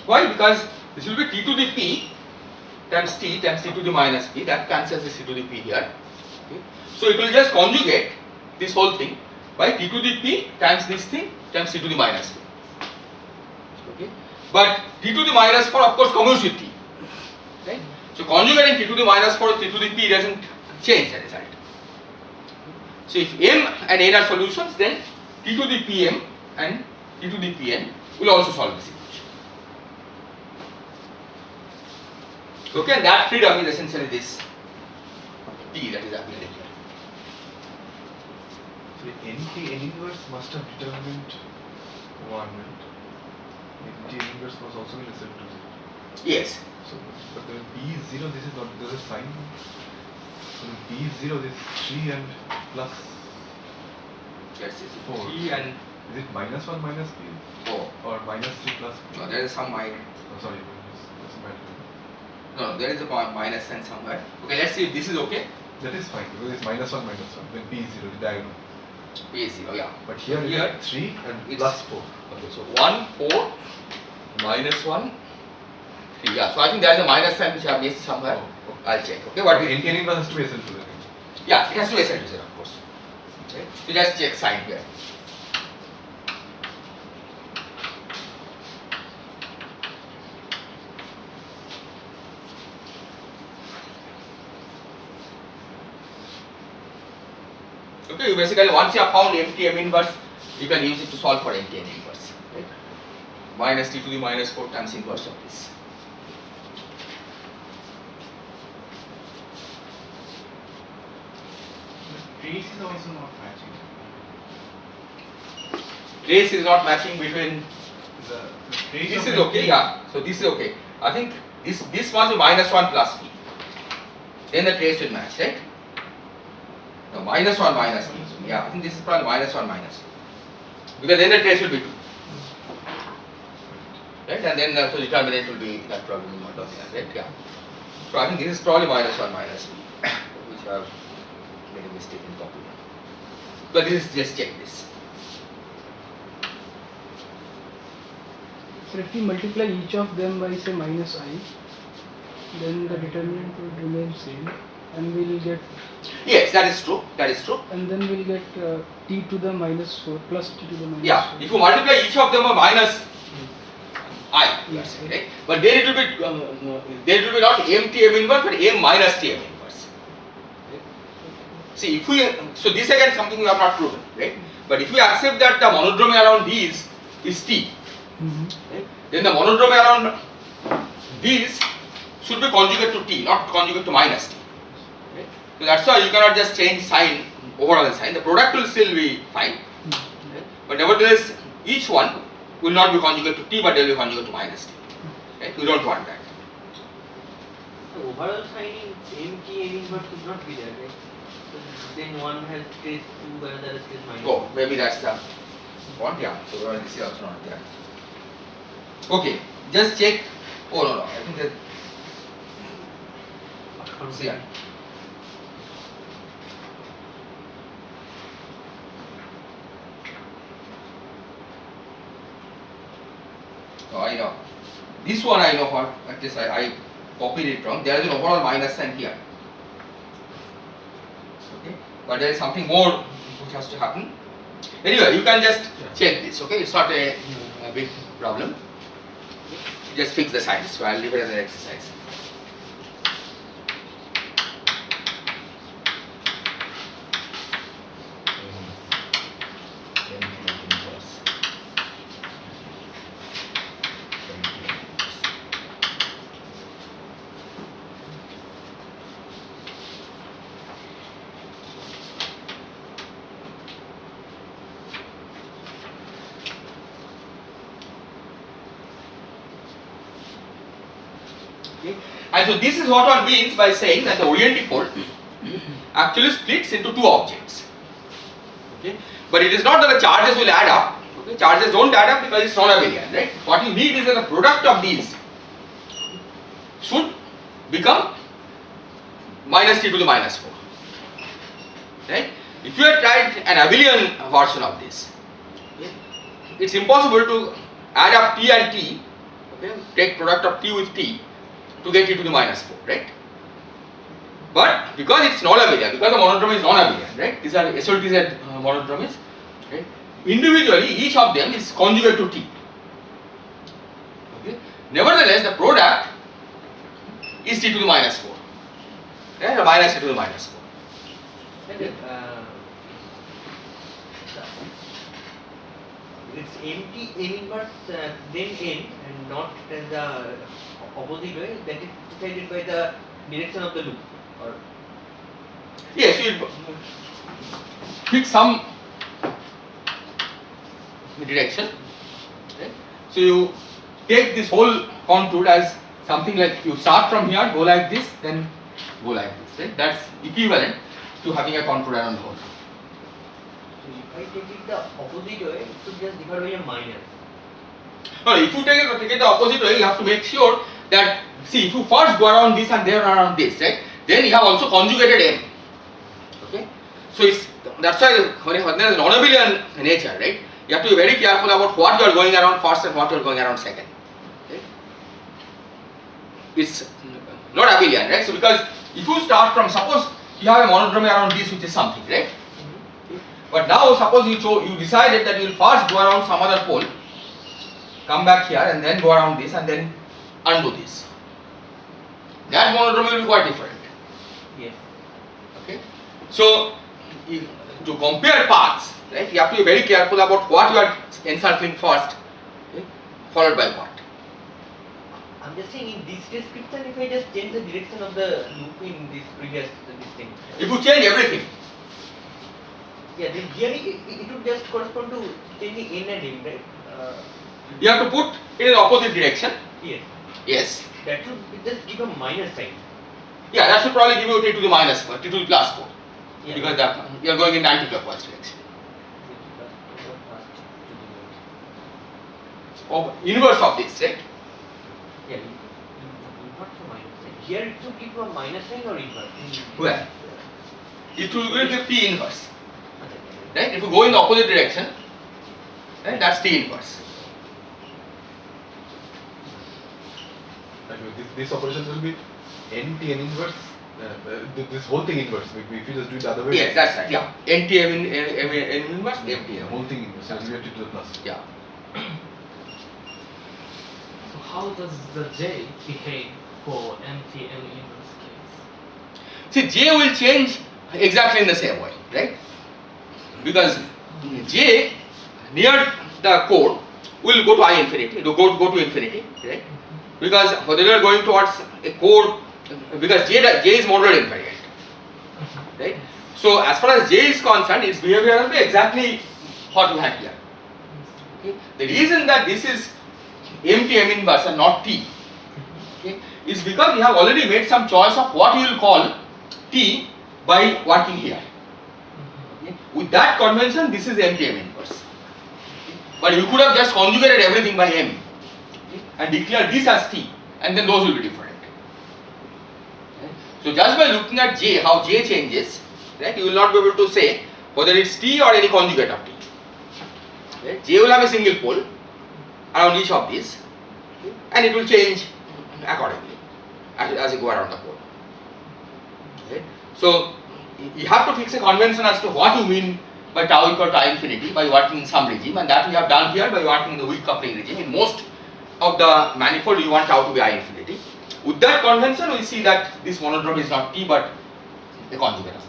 Speaker 2: Why? Because this will be T to the P times T to the minus P, that cancels this T to the P here. Okay. So it will just conjugate this whole thing by T to the P times this thing times T to the minus P. Okay. But T to the minus 4 of course commutes with T. Right? So conjugating T to the minus 4 with T to the P doesn't change the result. So if M and N are solutions, then T to the Pm and T to the Pn will also solve this equation. Okay, and that freedom is essentially this P that is applied here.
Speaker 4: So NK N inverse must have determined 1, right? NK N inverse must also be less than 2.
Speaker 2: Yes.
Speaker 4: So, but then P is 0, this is not, this is sign. So when P is 0, this is 3 and plus.
Speaker 2: Yes, it's
Speaker 4: 4.
Speaker 2: 3 and
Speaker 4: Is it minus 1 minus P?
Speaker 2: 4.
Speaker 4: Or minus 3 plus P?
Speaker 2: No, there is some minus.
Speaker 4: Oh, sorry, doesn't matter.
Speaker 2: No, there is a minus sign somewhere. Okay, let's see if this is okay.
Speaker 4: That is fine because it's minus 1 minus 1 when P is 0, the diagonal.
Speaker 2: P is 0, yeah.
Speaker 4: But here,
Speaker 2: Here,
Speaker 4: it's 3 and
Speaker 2: it's-
Speaker 4: plus 4.
Speaker 2: Okay, so 1, 4, minus 1, 3. Yeah, so I think there is a minus sign which I have missed somewhere.
Speaker 4: Oh, okay.
Speaker 2: I'll check. Okay, what
Speaker 4: But
Speaker 2: we
Speaker 4: NK inverse has to be essential.
Speaker 2: Yeah, it has to be SL to Z, of course. Okay, so just check sign here. Okay, you basically once you have found MTM inverse, you can use it to solve for MTM inverse. Right? Minus T to the minus 4 times inverse of this.
Speaker 1: Trace is also not matching.
Speaker 2: Trace is not matching between.
Speaker 1: The trace
Speaker 2: This
Speaker 1: of
Speaker 2: is okay, yeah. So this is okay. I think this must be minus 1 plus P. Then the trace will match, right? No, minus 1 minus P. Yeah, I think this is probably minus 1 minus P. Because then the trace will be 2. Right? And then the determinant will be that problem will not be there, right? Yeah. So I think this is probably minus 1 minus P, which I have made a mistake in copying. But this is just check this.
Speaker 3: So if we multiply each of them by say minus I, then the determinant would remain same, and we'll get,
Speaker 2: Yes, that is true. That is true.
Speaker 3: and then we'll get t to the minus 4 plus t to the minus
Speaker 2: Yeah,
Speaker 3: 4.
Speaker 2: if you multiply each of them by minus I,
Speaker 3: Yes.
Speaker 2: right? But there it will be not MTM inverse, but M minus TM inverse. See, if we so this again something we have not proven, right? But if we accept that the monodromy around these is T, right? Then the monodromy around these should be conjugate to T, not conjugate to minus T. Right? So that's why you cannot just change sign, overall sign. The product will still be fine. Right? But nevertheless, each one will not be conjugate to T, but they will be conjugate to minus T. Right? We don't want that.
Speaker 5: The overall signing MK N inverse should not be there, right? So then one has trace 2, another has trace minus.
Speaker 2: Oh, maybe that's the point. Yeah. So this is also not there. Okay, just check. Oh no, I think that. See, I know. This one I know what, at least I copied it wrong. There is an overall minus sign here. Okay, but there is something more which has to happen. Anyway, you can just check this. Okay, it's not a big problem. You just fix the signs. So I'll leave it as an exercise. Okay. And so this is what one means by saying that the orient dipole actually splits into two objects. Okay. But it is not that the charges will add up. Okay. Charges don't add up because it's not abelian, right? What you need is that the product of these should become minus t to the minus 4. Right? If you had tried an abelian version of this, okay, it's impossible to add up t and t, okay, take product of t with t to get t to the minus 4, right? But because it's non-abelian, because the monodromy is non-abelian, right? These are SLTZ monodromies, right? Individually, each of them is conjugate to t. Okay? Nevertheless, the product is t to the minus 4, right? Or minus t to the minus 4.
Speaker 5: Okay. It's empty n inverse then n and not as the opposite way, that is decided by the direction of the loop. Or
Speaker 2: Yes, you pick some direction. Okay? So you take this whole contour as something like you start from here, go like this, then go like this. Right? That's equivalent to having a contour around the whole.
Speaker 5: so if I take it the opposite way, it should just differ by a minus.
Speaker 2: No, if you take it the opposite way, you have to make sure that, see, if you first go around this and then around this, right, then you have also conjugated m. Okay, so that's why when there is non-abelian nature, right, you have to be very careful about what you are going around first and what you are going around second. Okay? It's not abelian, right? So because if you start from, suppose you have a monodromy around this, which is something, right? But now suppose you decided that you will first go around some other pole, come back here and then go around this and then undo this. That monodromy will be quite different.
Speaker 5: Yes.
Speaker 2: Okay. So to compare paths, right, you have to be very careful about what you are encircling first, okay, followed by what.
Speaker 5: I'm just saying in this description, if I just change the direction of the loop in this previous this thing.
Speaker 2: If you change everything,
Speaker 5: Yeah, then here it would just correspond to changing n and m, right?
Speaker 2: you have to put it in the opposite direction.
Speaker 5: Yes.
Speaker 2: Yes.
Speaker 5: That should just give a minus sign.
Speaker 2: Yeah, that should probably give you t to the minus 4, t to the plus 4,
Speaker 5: Yeah.
Speaker 2: because you are going in anti-clockwise direction. Of inverse of this, right?
Speaker 5: Yeah, not for minus sign. Here it should give a minus sign or inverse.
Speaker 2: Where? It will give t inverse, right? If you go in the opposite direction, right, that's t inverse.
Speaker 4: This operation will be n t n inverse. This whole thing inverse. If you just do it the other way.
Speaker 2: Yes, that's right. Yeah, NTM in inverse,
Speaker 4: The
Speaker 2: MTM.
Speaker 4: whole thing inverse. So you get it to the plus.
Speaker 2: Yeah.
Speaker 6: So how does the J behave for MTM inverse case?
Speaker 2: See, J will change exactly in the same way, right? Because J near the core will go to I infinity, it will go to infinity, right? Because whether you are going towards a core, because J is modular invariant, right? So as far as J is concerned, its behavior will be exactly what we had here. Okay? The reason that this is MTM inverse and not T, okay, is because we have already made some choice of what we will call T by working here. Okay? With that convention, this is MTM inverse. But you could have just conjugated everything by M, okay, and declared this as T, and then those will be different. Okay? So just by looking at J, how J changes, right, you will not be able to say whether it's T or any conjugate of T. Right? J will have a single pole around each of these, and it will change accordingly as you go around the code. Okay? So you have to fix a convention as to what you mean by tau equal to I infinity by working in some regime, and that we have done here by working in the weak coupling regime. In most of the manifold you want tau to be I infinity. With that convention we see that this monodrome is not T but a conjugate of T.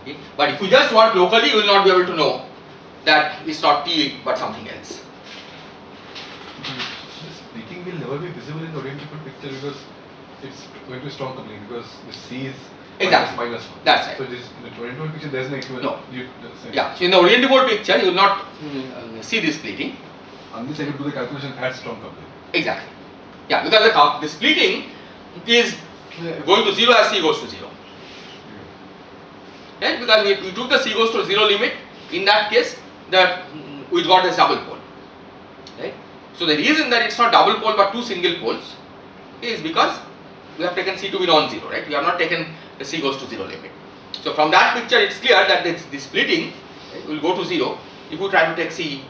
Speaker 2: Okay. But if you just work locally, you will not be able to know that it's not T but something else.
Speaker 4: This splitting will never be visible in the orientable picture because it's going to be strong coupling because the C is
Speaker 2: Exactly.
Speaker 4: minus 1.
Speaker 2: That's right.
Speaker 4: So this in the orientable picture there is no equivalent.
Speaker 2: No.
Speaker 4: Yeah.
Speaker 2: So in the orientable picture you will not see this splitting.
Speaker 4: Unless I can do the calculation at strong coupling.
Speaker 2: Exactly. Yeah, because the splitting is going to 0 as C goes to 0. Right? Because we took the C goes to 0 limit, in that case that we got this double pole. Right? So the reason that it's not double pole but two single poles is because we have taken C to be non-zero, right? We have not taken the C goes to 0 limit. So from that picture it's clear that this splitting will go to 0. If you try to take C,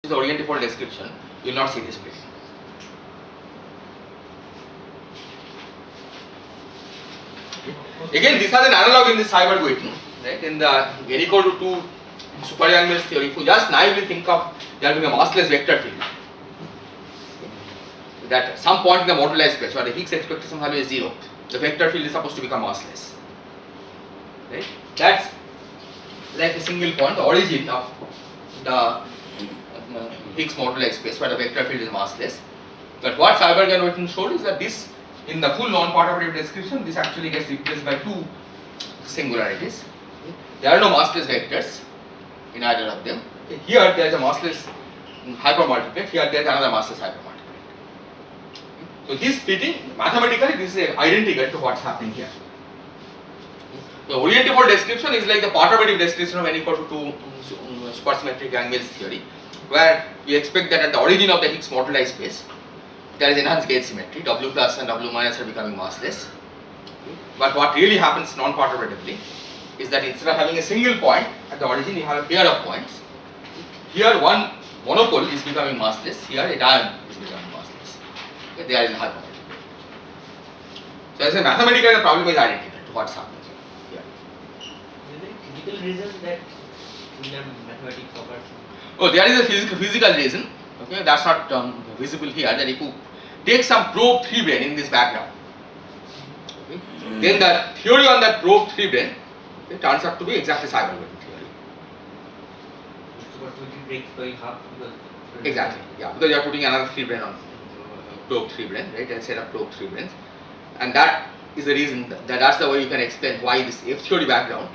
Speaker 2: the orientifold description, you will not see this splitting. Again, this has an analog in this Seiberg-Witten, right? In the n equal to 2 super-Yang-Mills theory, if you just naively think of there being a massless vector field, that at some point in the moduli space where the Higgs expectation value is 0, the vector field is supposed to become massless. Right? That's like a single point, the origin of the Higgs moduli space where the vector field is massless. But what Seiberg and Witten showed is that this, in the full non-perturbative description, this actually gets replaced by two singularities. There are no massless vectors in either of them. Here there is a massless hypermultiplet, here there is another massless hypermultiplet. So this splitting, mathematically this is identical to what's happening here. The orientifold description is like the perturbative description of n equal to 2 supersymmetric Yang-Mills theory, where we expect that at the origin of the Higgs moduli space, there is enhanced gauge symmetry, W plus and W minus are becoming massless. But what really happens non-perturbatively is that instead of having a single point at the origin, you have a pair of points. Here one monopole is becoming massless, here a diamond is becoming massless. Okay, they are in hypermultiplet. So as a mathematical, the problem is identical to what's happening here.
Speaker 5: Is there a physical reason that similar mathematics occurs?
Speaker 2: Oh, there is a physical reason. Okay, that's not visible here. That if you take some probe 3 brane in this background, okay, then the theory on that probe 3 brane turns out to be exactly Seiberg-Witten theory.
Speaker 5: Supersymmetry breaks by half because
Speaker 2: Exactly. Yeah, because you are putting another 3 brane on probe 3 brane, right? A set of probe 3 branes, and that is the reason that's the way you can explain why this F theory background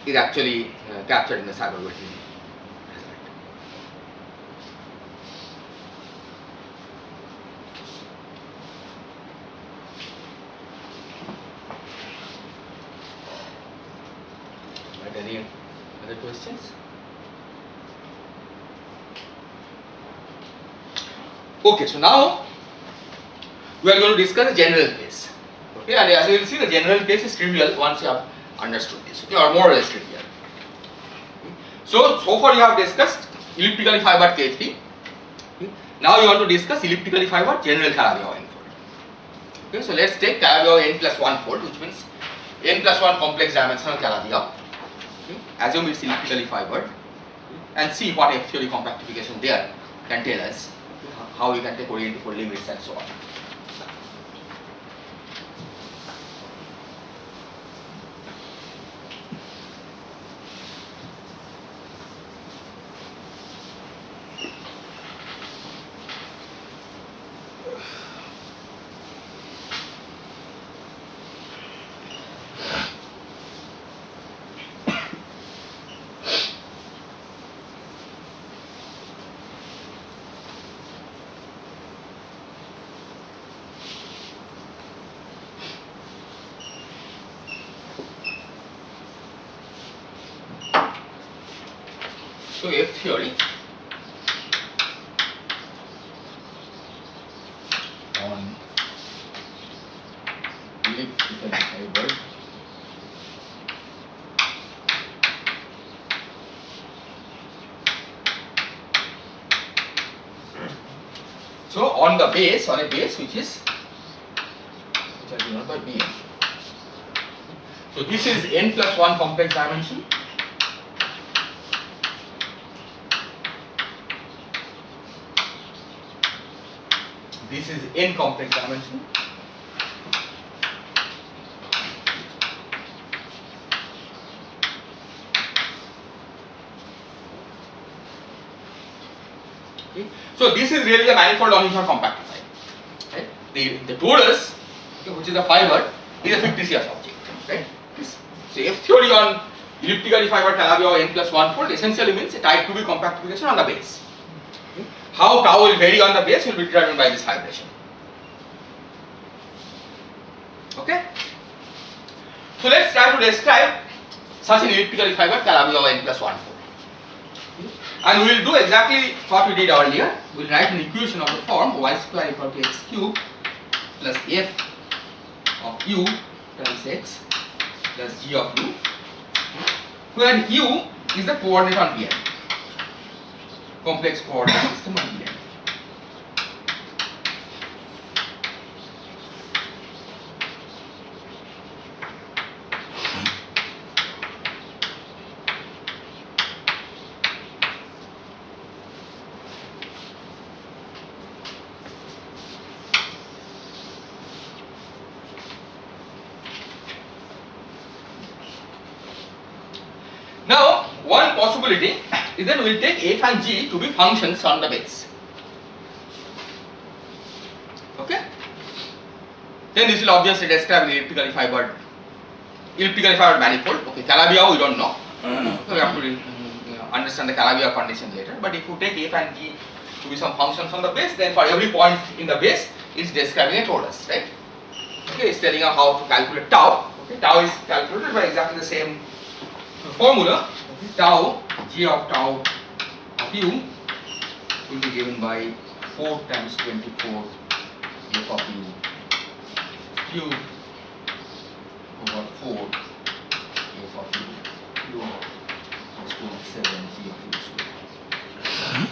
Speaker 2: is actually captured in the Seiberg-Witten result. Any other questions? Okay, so now we are going to discuss the general case. Okay, and as you will see, the general case is trivial once you have understood this, okay, or more or less trivial. So far you have discussed elliptically fibered K3. Okay. Now you want to discuss elliptically fibered general Calabi-Yau n-fold. Okay, so let's take Calabi-Yau n plus 1 fold, which means n plus 1 complex dimensional Calabi-Yau. Okay. Assume it's elliptically fibered and see what F theory compactification there can tell us, how we can take orientifold limits and so on. So F theory on elliptical fibered So on the base, on a base which is denoted by Bn. So this is n plus 1 complex dimension. This is n complex dimension. Okay. So this is really the manifold on which you are compactified. Right? The torus, okay, which is a fiber, is a fictitious object. Right? So F theory on elliptically fiber Calabi-Yau n plus 1 fold essentially means a type 2b compactification on the base. Okay. How tau will vary on the base will be determined by this vibration. Okay. So let's try to describe such an elliptically fiber Calabi-Yau n plus 1 fold. And we will do exactly what we did earlier. We will write an equation of the form y square equal to x cube plus f of u times x plus g of u, where u is the coordinate on Bn, complex coordinate system on Bn. Now, one possibility is that we will take f and g to be functions on the base. Okay? Then this will obviously describe the elliptically fibered manifold. Okay, Calabi-Yau we don't know. So we have to understand the Calabi-Yau condition later. But if you take f and g to be some functions on the base, then for every point in the base is describing a torus, right? Okay, it's telling us how to calculate tau. Okay, tau is calculated by exactly the same formula. Tau, g of tau of u will be given by 4 times 24 f of u cube over 4 f of u is equal to 7 g of u squared.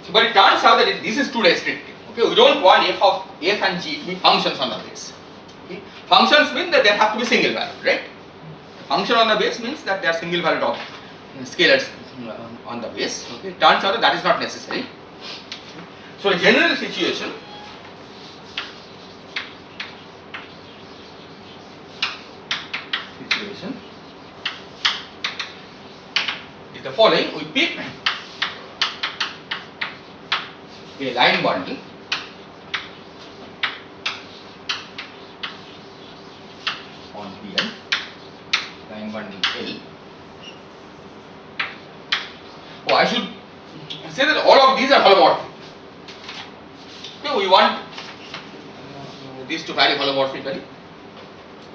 Speaker 2: So, but it turns out that this is too restrictive. Okay, we don't want f and g to be functions on the base. Okay. Functions mean that they have to be single valued, right? Function on the base means that they are single valued of scalars on the base. Okay, it turns out that is not necessary. So, a general situation is the following: we pick a line bundle on Bn, line bundle L. Oh, I should say that all of these are holomorphic. Okay, we want these to vary holomorphically.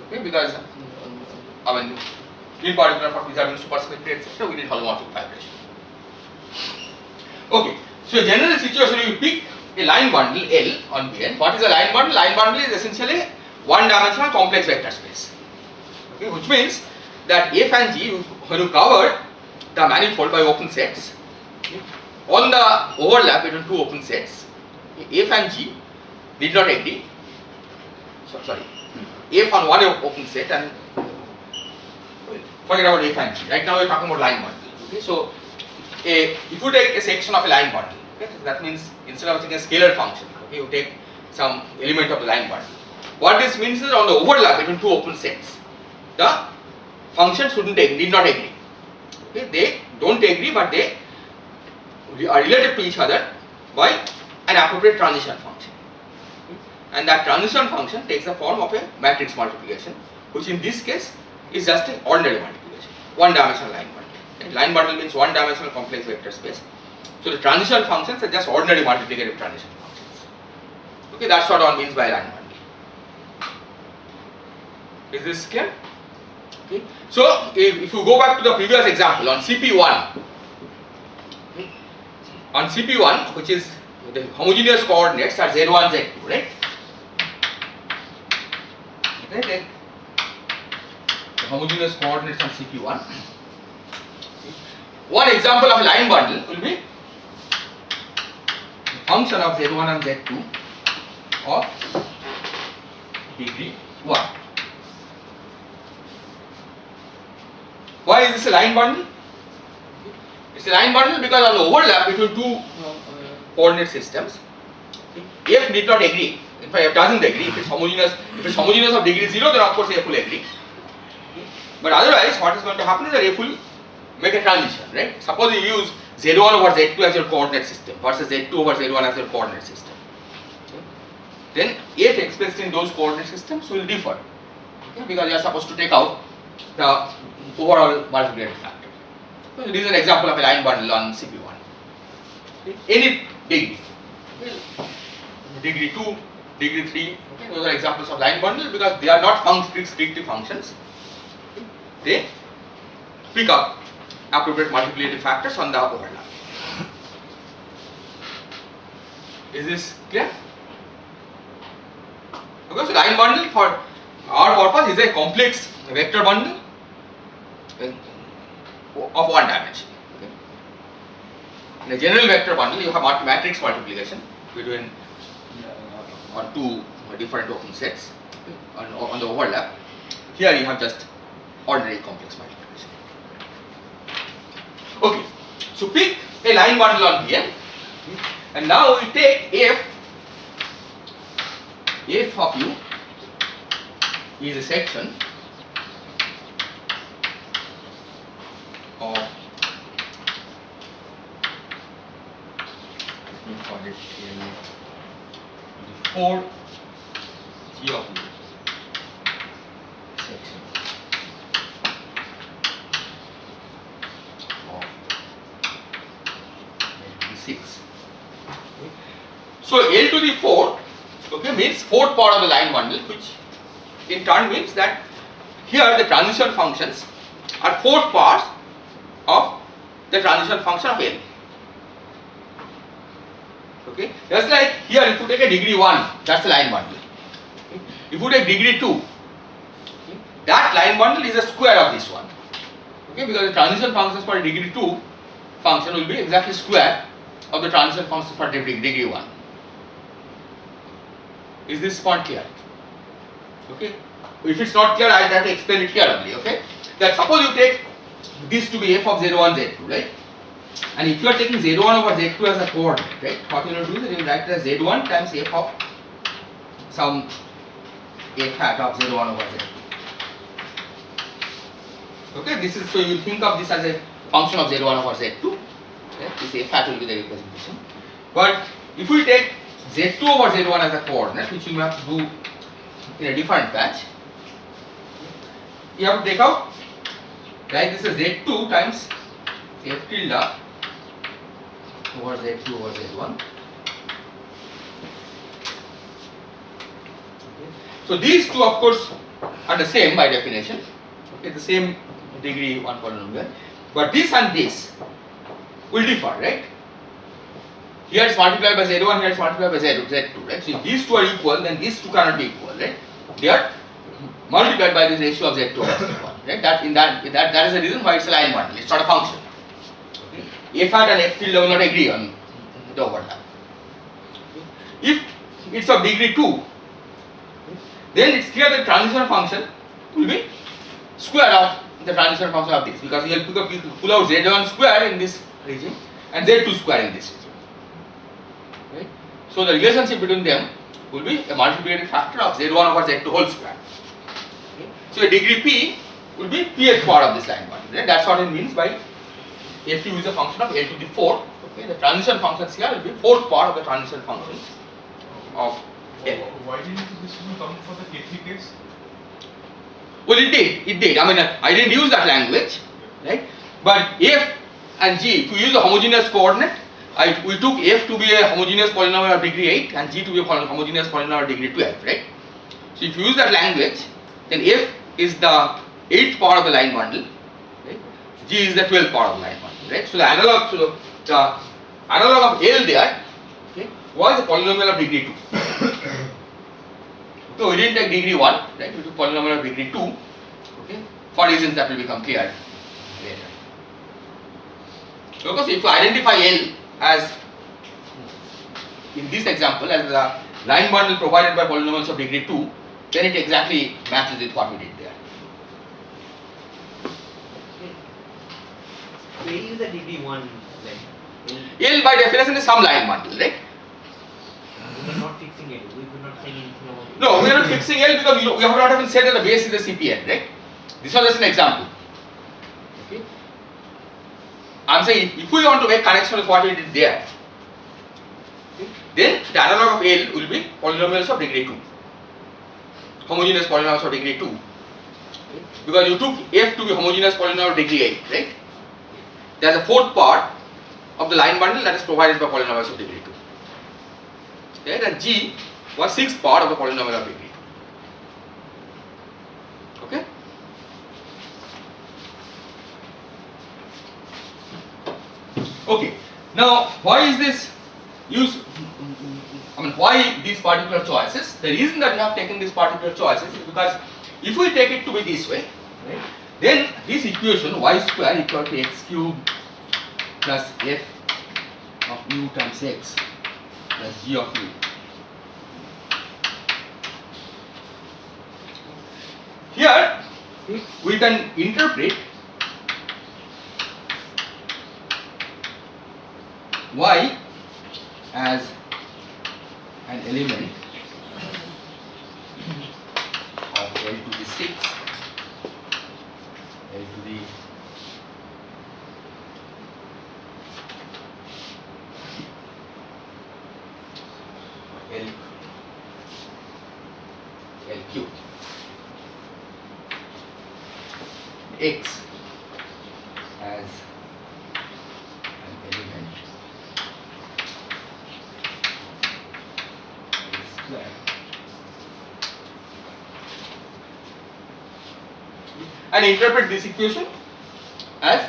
Speaker 2: Okay, because I mean, in particular for preserving supersymmetry, etc., we need holomorphic vibration. Okay. So, a general situation, you pick a line bundle L on Bn. What is a line bundle? Line bundle is essentially one-dimensional complex vector space. Okay, which means that f and g, when you cover the manifold by open sets, okay, on the overlap between two open sets, f and g did not agree. So, sorry, f on one open set and forget about f and g. Right now, we are talking about line bundle. Okay, so if you take a section of a line bundle, okay, that means instead of taking a scalar function, okay, you take some element of the line bundle. What this means is on the overlap between two open sets, the functions did not agree. Okay, they don't agree, but they are related to each other by an appropriate transition function. Okay, and that transition function takes the form of a matrix multiplication, which in this case is just an ordinary multiplication, one-dimensional line bundle. Line bundle means one-dimensional complex vector space. So the transition functions are just ordinary multiplicative transition functions. Okay, that's what one means by line bundle. Is this clear? Okay. So if you go back to the previous example on CP1, okay, on CP1, which is the homogeneous coordinates are Z1, Z2, right? Okay, then homogeneous coordinates on CP1. One example of a line bundle will be function of Z1 and Z2 of degree 1. Why is this a line bundle? It's a line bundle because of the overlap between two coordinate systems. F need not agree. In fact, F doesn't agree. If it's homogeneous of degree 0, then of course F will agree. But otherwise, what is going to happen is that F will make a transition, right? Suppose you use Z1 over Z2 as your coordinate system versus Z2 over Z1 as your coordinate system. Then F expressed in those coordinate systems will differ, because you are supposed to take out the overall multiplicative factor. So this is an example of a line bundle on CP1. Any degree, degree 2, degree 3, those are examples of line bundle because they are not strictly functions. They pick up appropriate multiplicative factors on the overlap. Is this clear? Okay, so line bundle for our purpose is a complex vector bundle of one dimension. Okay. In a general vector bundle, you have matrix multiplication between on two different open sets on the overlap. Here you have just ordinary complex multiplication. Okay, so pick a line bundle on Pn, and now we take F of u is a section of, let me call it the 4 G of u section of 6. So L to the 4, okay, means 4th part of the line bundle, which in turn means that here the transition functions are 4th parts of the transition function of L. Okay, just like here, if you take a degree 1, that's a line bundle. If you take degree 2, that line bundle is a square of this one. Okay, because the transition functions for degree 2 function will be exactly square of the transition function for degree 1. Is this point clear? Okay. If it's not clear, I have to explain it here only. Okay. That suppose you take this to be f of z1, z2, right? And if you are taking z1 over z2 as a coordinate, right? What you will do is you will write it as z1 times f of some f hat of z1 over z2. Okay. This is, so you will think of this as a function of z1 over z2. Okay. This f hat will be the representation. But if we take z2 over z1 as a coordinate, which you have to do in a different batch, you have to take out, like this is z2 times f tilde over z2 over z1. Okay. So these two of course are the same by definition, okay, the same degree 1 polynomial, but this and this will differ, right? Here it's multiplied by z1, here it's multiplied by z2, right? So if these two are equal, then these two cannot be equal, right? They are multiplied by this ratio of z2 over z1, right? That is the reason why it's a line bundle. It's not a function. Okay. F hat and f tilde will not agree on the overlap. If it's of degree 2, then it's clear that transition function will be square of the transition function of this, because you will pull out z1 square in this region and z2 square in this region. Right? So the relationship between them will be a multiplicative factor of z1 over z2 whole square. Okay? So a degree p will be pth part of this line bundle. Right? That's what it means by fu is a function of L to the 4th. Okay? The transition functions here will be 4th part of the transition function of L.
Speaker 1: Why didn't this one come for the K3 case?
Speaker 2: Well, it did. I mean, I didn't use that language, right? But f and g, if we use a homogeneous coordinate, we took f to be a homogeneous polynomial of degree 8 and g to be a homogeneous polynomial of degree 12, right? So if you use that language, then f is the 8th part of the line bundle, right? G is the 12th part of the line bundle, right? So the analog of L there, okay, was a polynomial of degree 2. So we didn't take degree 1, right? We took polynomial of degree 2, okay? for reasons that will become clear later. Okay, so if you identify L as, in this example, as the line bundle provided by polynomials of degree 2, then it exactly matches with what we did there.
Speaker 5: So L is a degree 1, like
Speaker 2: L by definition is some line bundle, right?
Speaker 5: we are not fixing it. We are not saying anything about it.
Speaker 2: No, we are not fixing L because we have not even said that the base is a CPN, right? This was just an example. Okay. I am saying if we want to make connection with what we did there, okay, then the analog of L will be polynomials of degree 2. Homogeneous polynomials of degree 2. Okay. Because you took F to be homogeneous polynomial of degree 8, right? There is a fourth part of the line bundle that is provided by polynomials of degree 2. Right? And G was sixth part of the polynomial of degree 2. Okay? Okay. Now, why is this use? I mean, why these particular choices? The reason that we have taken these particular choices is because if we take it to be this way, right, then this equation y square equal to x cube plus f of u times x plus g of u. Here we can interpret y as an element of L to the 6, L to the L cube x as an element L square and interpret this equation as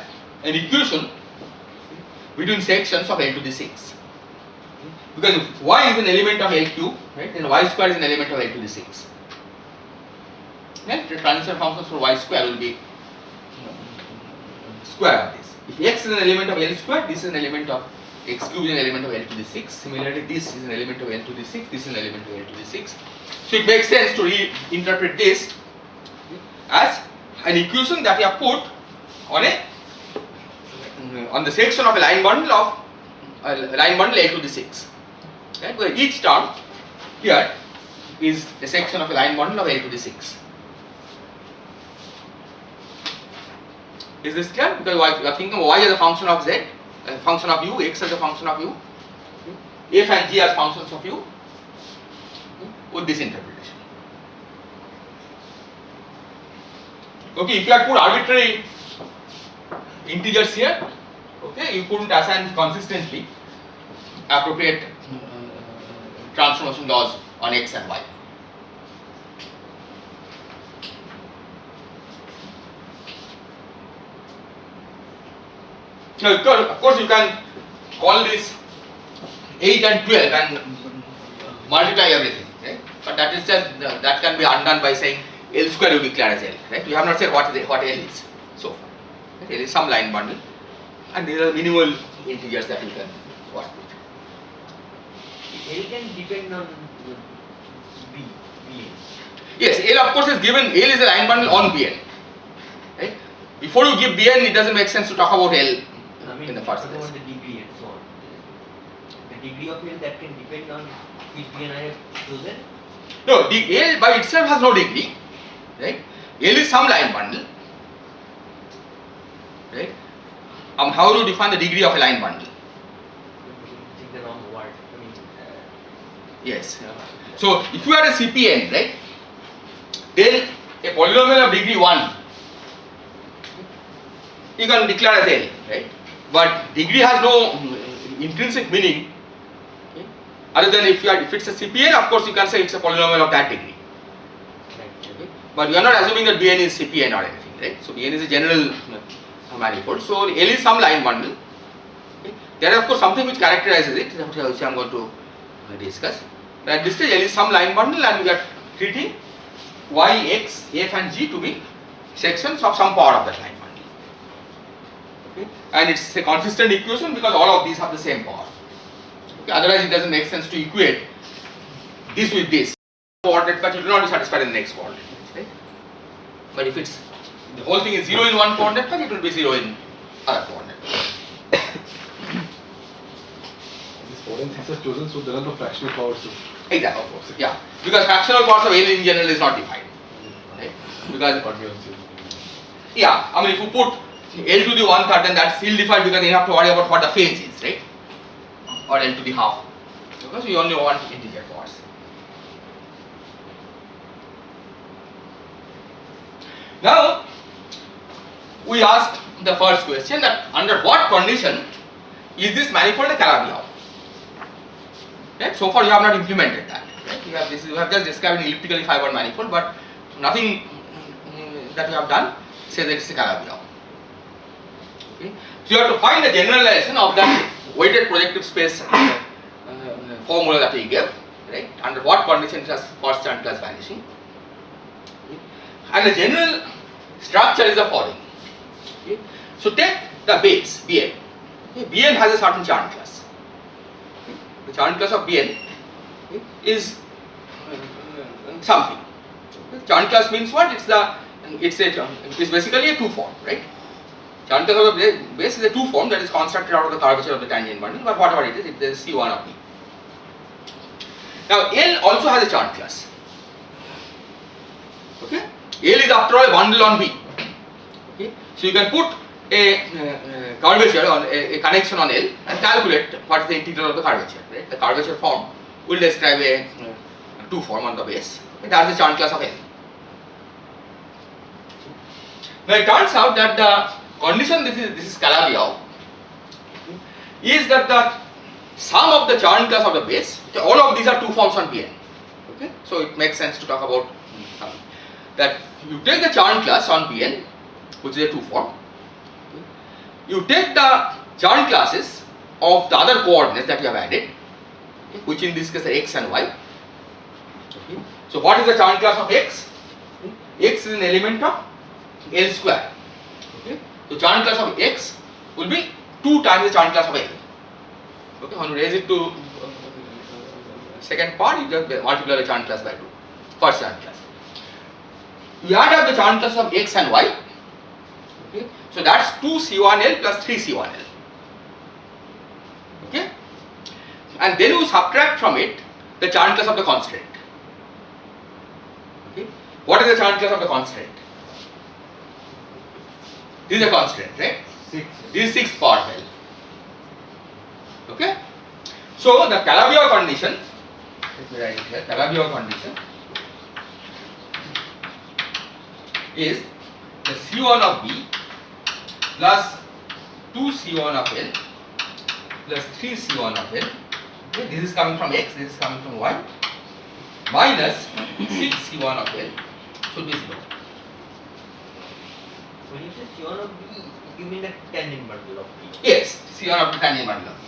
Speaker 2: an equation between sections of L to the 6. Because if y is an element of L cube, right, then y square is an element of L to the 6. Right? The transfer functions for y square will be square of this. If x is an element of L square, this is an element of x cube is an element of L to the 6. Similarly, this is an element of L to the 6. This is an element of L to the 6. So it makes sense to reinterpret this as an equation that you have put on the section of a line bundle of L to the 6. Right? Where each term here is a section of a line bundle of L to the 6. Is this clear? Because you are thinking y as a function of z, a function of u, x as a function of u, f and g as functions of u, with this interpretation. Okay, if you had put arbitrary integers here, okay, you couldn't assign consistently appropriate transformation laws on x and y. Now, of course, you can call this 8 and 12 and multiply everything, right? But that is just that can be undone by saying L square will be clear as L, right? We have not said what L is so far. Right? L is some line bundle, and there are minimal integers that you can work with.
Speaker 5: L can depend on B.
Speaker 2: Yes, L of course is given. L is a line bundle on Bn. Right? Before you give Bn, it doesn't make sense to talk about L in the first place.
Speaker 5: About the degree and so on. The degree of L that can depend on which Bn I have chosen.
Speaker 2: No, the L by itself has no degree, right? L is some line bundle, right? How do you define the degree of a line bundle?
Speaker 5: Using the wrong word.
Speaker 2: Yes. So if you are a CPN, right, then a polynomial of degree 1 you can declare as L, right? But degree has no intrinsic meaning, okay? Other than if it's a CPN, of course you can say it's a polynomial of that degree. Okay? But we are not assuming that Bn is CPN or anything, right? So Bn is a general manifold. So L is some line bundle. Okay? There is of course something which characterizes it, which I am going to discuss. But at this stage L is some line bundle and we are treating y, x, f and g to be sections of some power of that line bundle. Okay? And it's a consistent equation because all of these have the same power. Okay? Otherwise, it doesn't make sense to equate this with this. Coordinate patch will not be satisfied in the next coordinate patch, right? But if it's the whole thing is 0 in one coordinate patch, it will be 0 in other coordinate.
Speaker 4: This 4 and 6 are chosen, so there are no fractional powers.
Speaker 2: Exactly. Yeah. Because fractional powers of L in general is not defined. Right? Because yeah, I mean if you put L to the 1/3, then that's still defined because you have to worry about what the phase is, right? Or L to the half. Because we only want integer powers. Now we ask the first question that under what condition is this manifold a Calabi-Yau? Right? So far you have not implemented that. Right? You have just described an elliptically fibered manifold, but nothing that you have done says that it's a Calabi-Yau. Okay? So you have to find the generalization of that weighted projective space formula that we gave. Right? Under what conditions does first chant class vanishing? Okay? And the general structure is the following. Okay? So take the base Bn. Okay? Bn has a certain chant class. Okay? The chant class of Bn is something. Okay? Chant class means what? It's basically a two form, right? Chant class of the base is a two form that is constructed out of the curvature of the tangent bundle, but whatever it is C1 of B. Now L also has a chant class. Okay? L is after all a bundle on B. Okay? So you can put a curvature on a connection on L and calculate what is the integral of the curvature. Right? The curvature form will describe a two form on the base. Okay? That's the chant class of L. Now it turns out that the condition this is Calabi-Yau is that the sum of the chant class of the base, okay, all of these are two forms on Bn. Okay? So it makes sense to talk about that you take the chant class on Bn, which is a two form. Okay? You take the chant classes of the other coordinates that you have added, okay, which in this case are x and y. Okay? So what is the chant class of x? Okay? X is an element of L square. Okay? So chant class of x will be 2 times the chant class of L. Okay? When you raise it to second part, you just multiply the chant class by 2. First chant class. You add up the chant classes of x and y. Okay? So that's 2C1L plus 3C1L. Okay? And then you subtract from it the chant class of the constraint. Okay? What is the chant class of the constraint? This is a constraint, right?
Speaker 4: 6.
Speaker 2: This is 6 power L. Okay? So the Calabi-Yau condition, let me write it here, Calabi-Yau condition is the C1 of B plus 2C1 of L plus 3C1 of L. Okay? This is coming from X, this is coming from Y, minus 6C1 of L should be 0.
Speaker 5: When you say C1 of B, you mean the tangent bundle of B?
Speaker 2: Yes, C1 of the tangent bundle of B.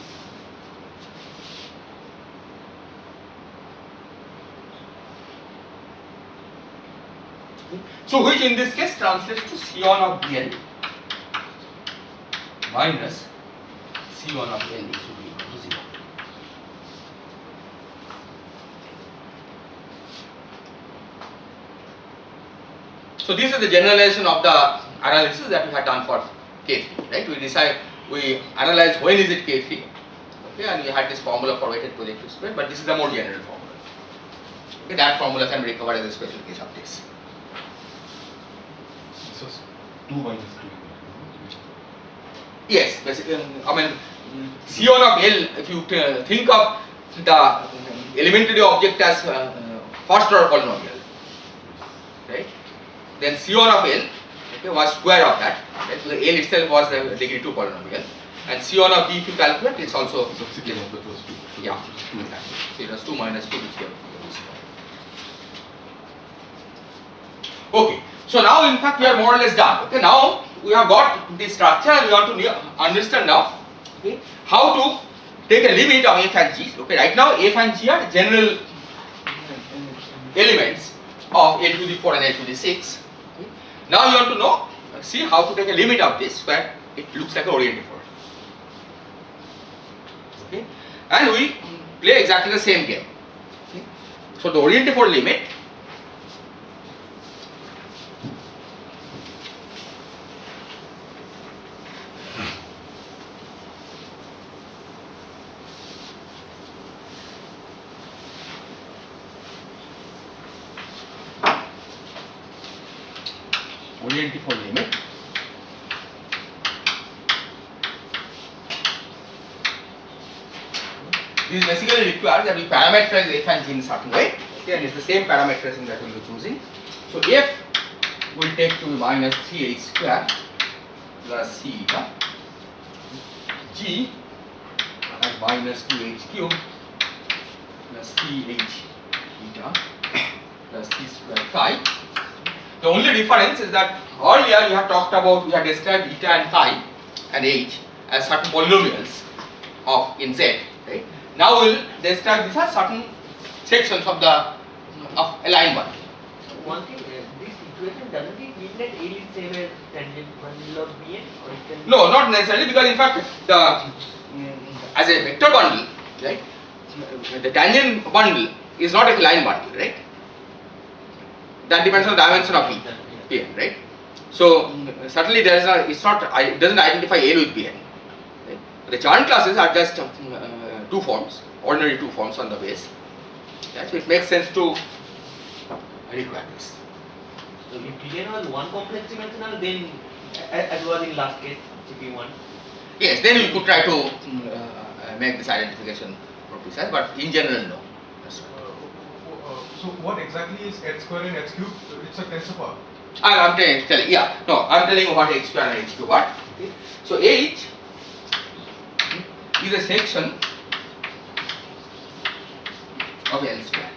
Speaker 2: So which in this case translates to C1 of Bn minus C1 of L should be equal to 0. So this is the generalization of the analysis that we had done for K3, right? We analyze when is it K3, okay, and we had this formula for weighted projective space, but this is the more general formula. Okay, that formula can be recovered as a special case of this.
Speaker 4: This was 2 minus 2.
Speaker 2: Yes, basically, I mean, C1 of L, if you think of the elementary object as first order polynomial, right? Then C1 of L, okay, was square of that, right? So the L itself was the degree 2 polynomial, and C1 of B, if you calculate, it's also
Speaker 4: Subsequent of that was 2.
Speaker 2: yeah, exactly. So it was 2 minus 2, which gave okay. So now, in fact, we are more or less done. Okay, now we have got the structure, and we want to understand now, okay, how to take a limit of f and g. Okay, right now f and g are general elements of L to the 4 and L to the 6. Okay. Now you want to know, see how to take a limit of this where it looks like an orientifold. Okay, and we play exactly the same game. Okay. So the orientifold limit limit this basically requires that we parameterize f and g in certain way, okay, and it's the same parameterizing that we'll be choosing. So f will take to be minus 3h square plus c eta, g as minus 2h cube plus ch eta plus c square phi. The only difference is that earlier we have talked about, we have described eta and phi and h as certain polynomials of in Z, right? Now we will describe these as certain sections of a line bundle.
Speaker 5: One thing, this equation doesn't it mean that A is same as tangent bundle of Bn, or it can?
Speaker 2: No, not necessarily, because in fact as a vector bundle, right? The tangent bundle is not a line bundle, right? That depends on the dimension of Bn, right? So certainly there is a, it doesn't identify A with Bn. Right? The Charn classes are just two forms, ordinary two forms on the base. Right? So it makes sense to require this.
Speaker 5: So if Bn was one complex dimensional, then as was in last case, CP1.
Speaker 2: Yes, then we could try to make this identification more precise, but in general, no. That's right.
Speaker 1: So what exactly is h square and h cube? It's a tensor power.
Speaker 2: I'm telling, yeah, no, I'm telling you what h square and h cube are. Okay. So h is a section of L square.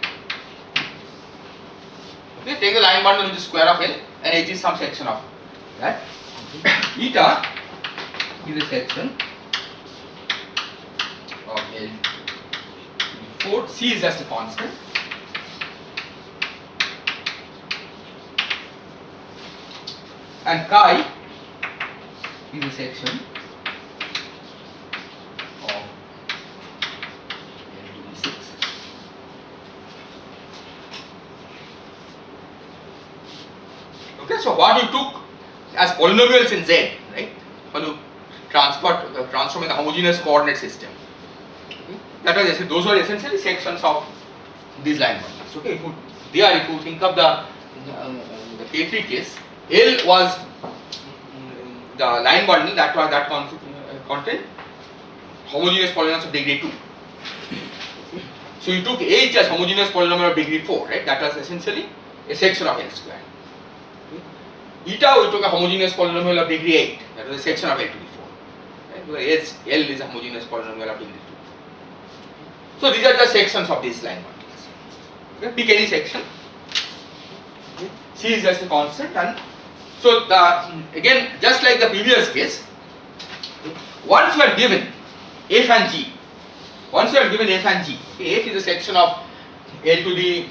Speaker 2: Okay, take a line bundle which is square of L, and h is some section of that. Eta is a section of L. 4, C is just a constant. And chi is a section of L to the 6. Okay, so what you took as polynomials in Z, right? When you transform in the homogeneous coordinate system, okay? That was those were essentially sections of these line bundles. Okay, if you think of the K3 case, L was the line bundle that contained homogeneous polynomials of degree 2. So you took H as homogeneous polynomial of degree 4, right? That was essentially a section of L square. Okay. Eta we took a homogeneous polynomial of degree 8, that was a section of L to the 4. Right? Because L is a homogeneous polynomial of degree 2. So these are the sections of these line bundles. Okay. Pick any section. Okay. C is just a constant, and so again, just like the previous case, once you are given f and g, f is a section of L to the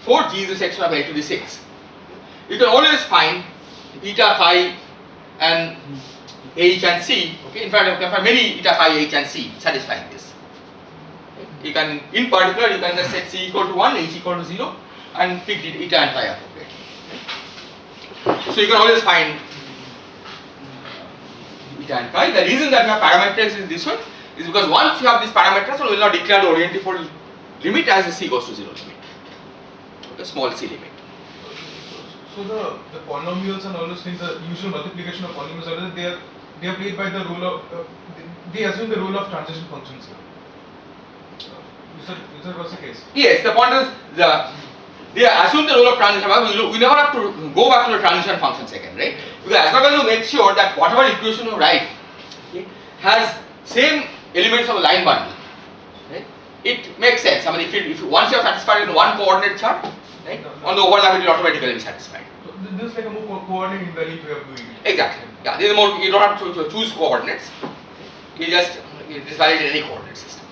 Speaker 2: 4, g is a section of L to the 6. You can always find eta, phi, and h and c. Okay, in fact, you can find many eta, phi, h, and c satisfying this. You can, in particular, you can just set c equal to 1, h equal to 0, and pick eta and phi appropriately. So you can always find eta and phi. The reason that we have parameters is this one is because once you have these parameters, we will not declare the orientifold limit as the c goes to 0 limit, the small c limit.
Speaker 1: So the polynomials and all those things, the usual multiplication of polynomials, they are played by the role of they assume the role of transition functions here. Is that was the case?
Speaker 2: Yes, the point is they assume the role of transition function. We never have to go back to the transition function again, right? Because as long as you make sure that whatever equation you write, okay, has same elements of a line bundle, right? It makes sense. I mean, if once you are satisfied in one coordinate chart, right, on the overlap it will automatically be satisfied.
Speaker 1: So this is like a more coordinate invariant way of doing it.
Speaker 2: Exactly. Yeah, this is more. You don't have to choose coordinates. You just it is valid in any coordinate system.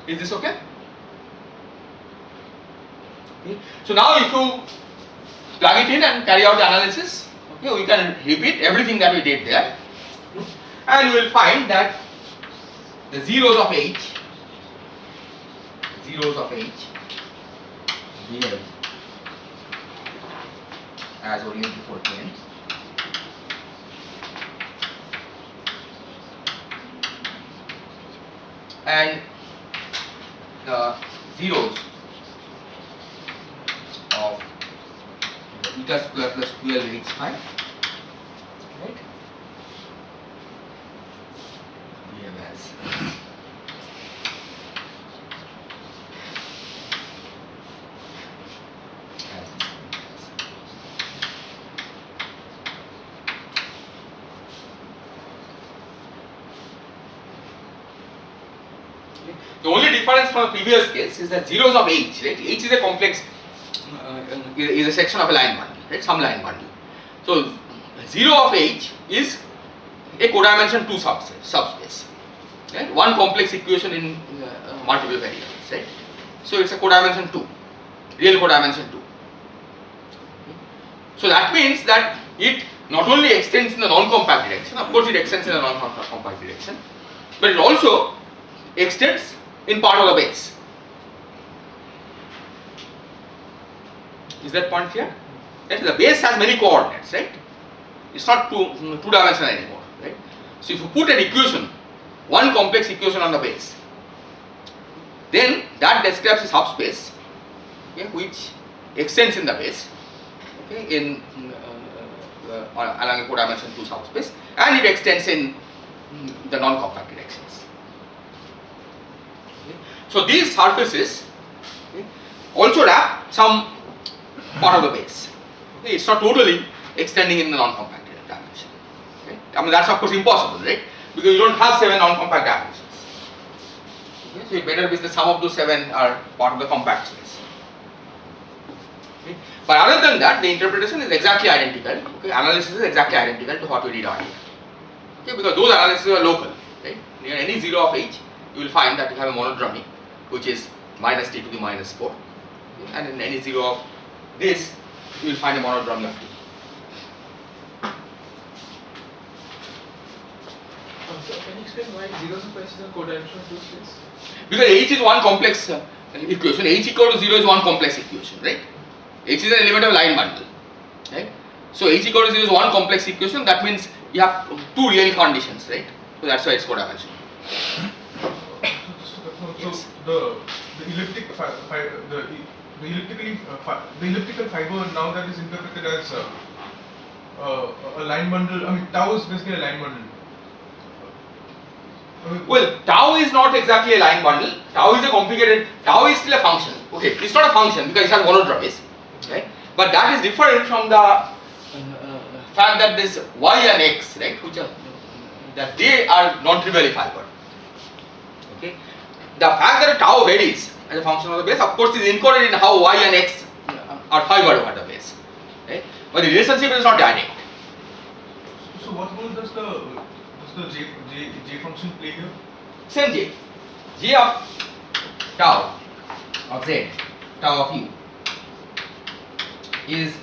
Speaker 2: Is this okay? Okay. So now if you plug it in and carry out the analysis, okay, we can repeat everything that we did there, and you will find that the zeros of H behave as oriented before plane. And the zeros of eta square plus 12H5, right, behave as the only difference from the previous case is that zeros of H, right? H is a complex, is a section of a line bundle, right? Some line bundle. So, 0 of H is a codimension 2 subspace, right? One complex equation in multiple variables, right? So, it's a codimension 2, real codimension 2. So, that means that it not only extends in the non-compact direction, of course, it extends in the non-compact direction, but it also extends in part of the base. Is that point clear? Right? The base has many coordinates, right? It's not two-dimensional anymore, right? So if you put an equation, one complex equation on the base, then that describes a subspace, okay, which extends in the base, okay, in along a codimension 2 subspace, and it extends in the non-compact directions. So these surfaces, okay, also wrap some part of the base. Okay, it's not totally extending in the non-compact dimension. Okay. I mean, that's of course impossible, right? Because you don't have 7 non-compact dimensions. Okay. So it better be the sum of those 7 are part of the compact space. Okay. But other than that, the interpretation is exactly identical. Okay. Analysis is exactly identical to what we did earlier. Okay. Because those analyses are local, right? Near any 0 of H, you will find that you have a monodromy, which is minus t to the minus 4, okay. And in any 0 of this, you will find a monodromy of t.
Speaker 1: So can you explain why zeros of H is a codimension 2 space?
Speaker 2: Because H is one complex equation. H equal to 0 is one complex equation, right? H is an element of line bundle, right? So H equal to 0 is one complex equation. That means you have 2 real conditions, right? So that's why it's codimension.
Speaker 1: So the elliptical fiber now that is interpreted as a line bundle. I mean, tau is basically a line bundle.
Speaker 2: Well, tau is not exactly a line bundle. Tau is a complicated. Tau is still a function. Okay, it's not a function because it has monodromies, right? But that is different from the fact that this y and x, right, which are that they are non-trivially fiber. Okay, the fact that tau varies as a function of the base, of course, is encoded in how y and x are fiber over the base, right? But the relationship is not direct.
Speaker 1: So what role does the J function play here?
Speaker 2: Same J of tau of z, tau of u is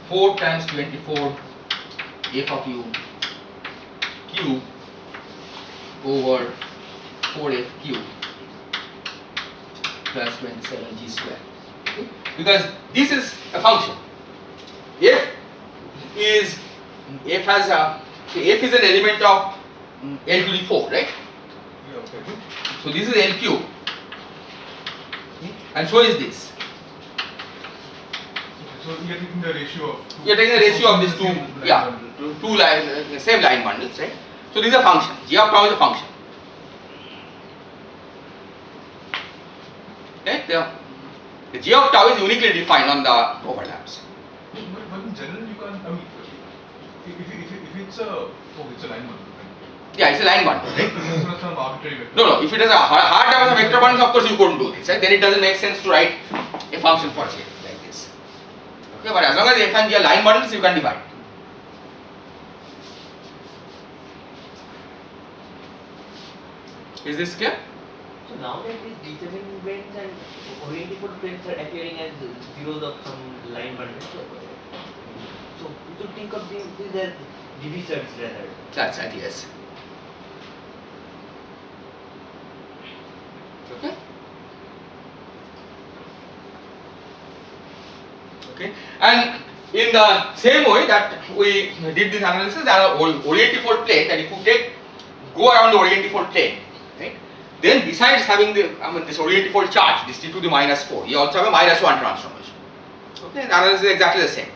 Speaker 2: 4 times 24 f of u cube over 4f cube plus 27g square. Okay? Because this is a function. F is an element of L to the 4, right?
Speaker 1: Yeah, okay.
Speaker 2: So this is L cube, and so is this.
Speaker 1: So you are taking the ratio of
Speaker 2: You are taking the ratio of these same line bundles, right? So this is a function. G of tau is a function. Right? The G of tau is uniquely defined on the overlaps.
Speaker 1: But in general, you can't. I mean, if it's a line bundle, right?
Speaker 2: Yeah, it's a line bundle, right?
Speaker 1: It's not some arbitrary vector.
Speaker 2: No, if it is a hard dimension vector bundles, of course you couldn't do this, right? Then it doesn't make sense to write a function for J like this. Okay, but as long as F and G are line bundles, you can divide. Is this clear?
Speaker 3: So
Speaker 5: So now that these D7 brains and orientifold brains are appearing as zeros of some line bundles, so you should think of these as divisors rather.
Speaker 2: That's right, yes. Okay. Okay, and in the same way that we did this analysis, there are orientifold plane that if you go around the orientifold plane, right? Then besides having this orientifold charge, this T to the -4, you also have a -1 transformation. Okay, the analysis is exactly the same,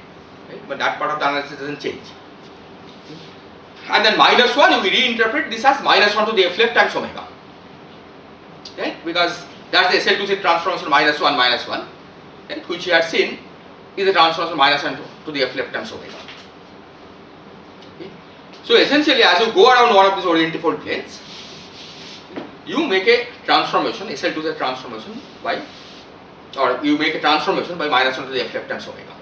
Speaker 2: right? But that part of the analysis doesn't change. And then -1, we reinterpret this as -1 to the F left times omega, right? Because that's the SL2C transformation -1, right? Which you had seen is the transformation -1 to the F left times omega. Okay. So essentially, as you go around one of these orientifold planes, you make a transformation, SL2Z transformation by, or you make a transformation by -1 to the F left times omega.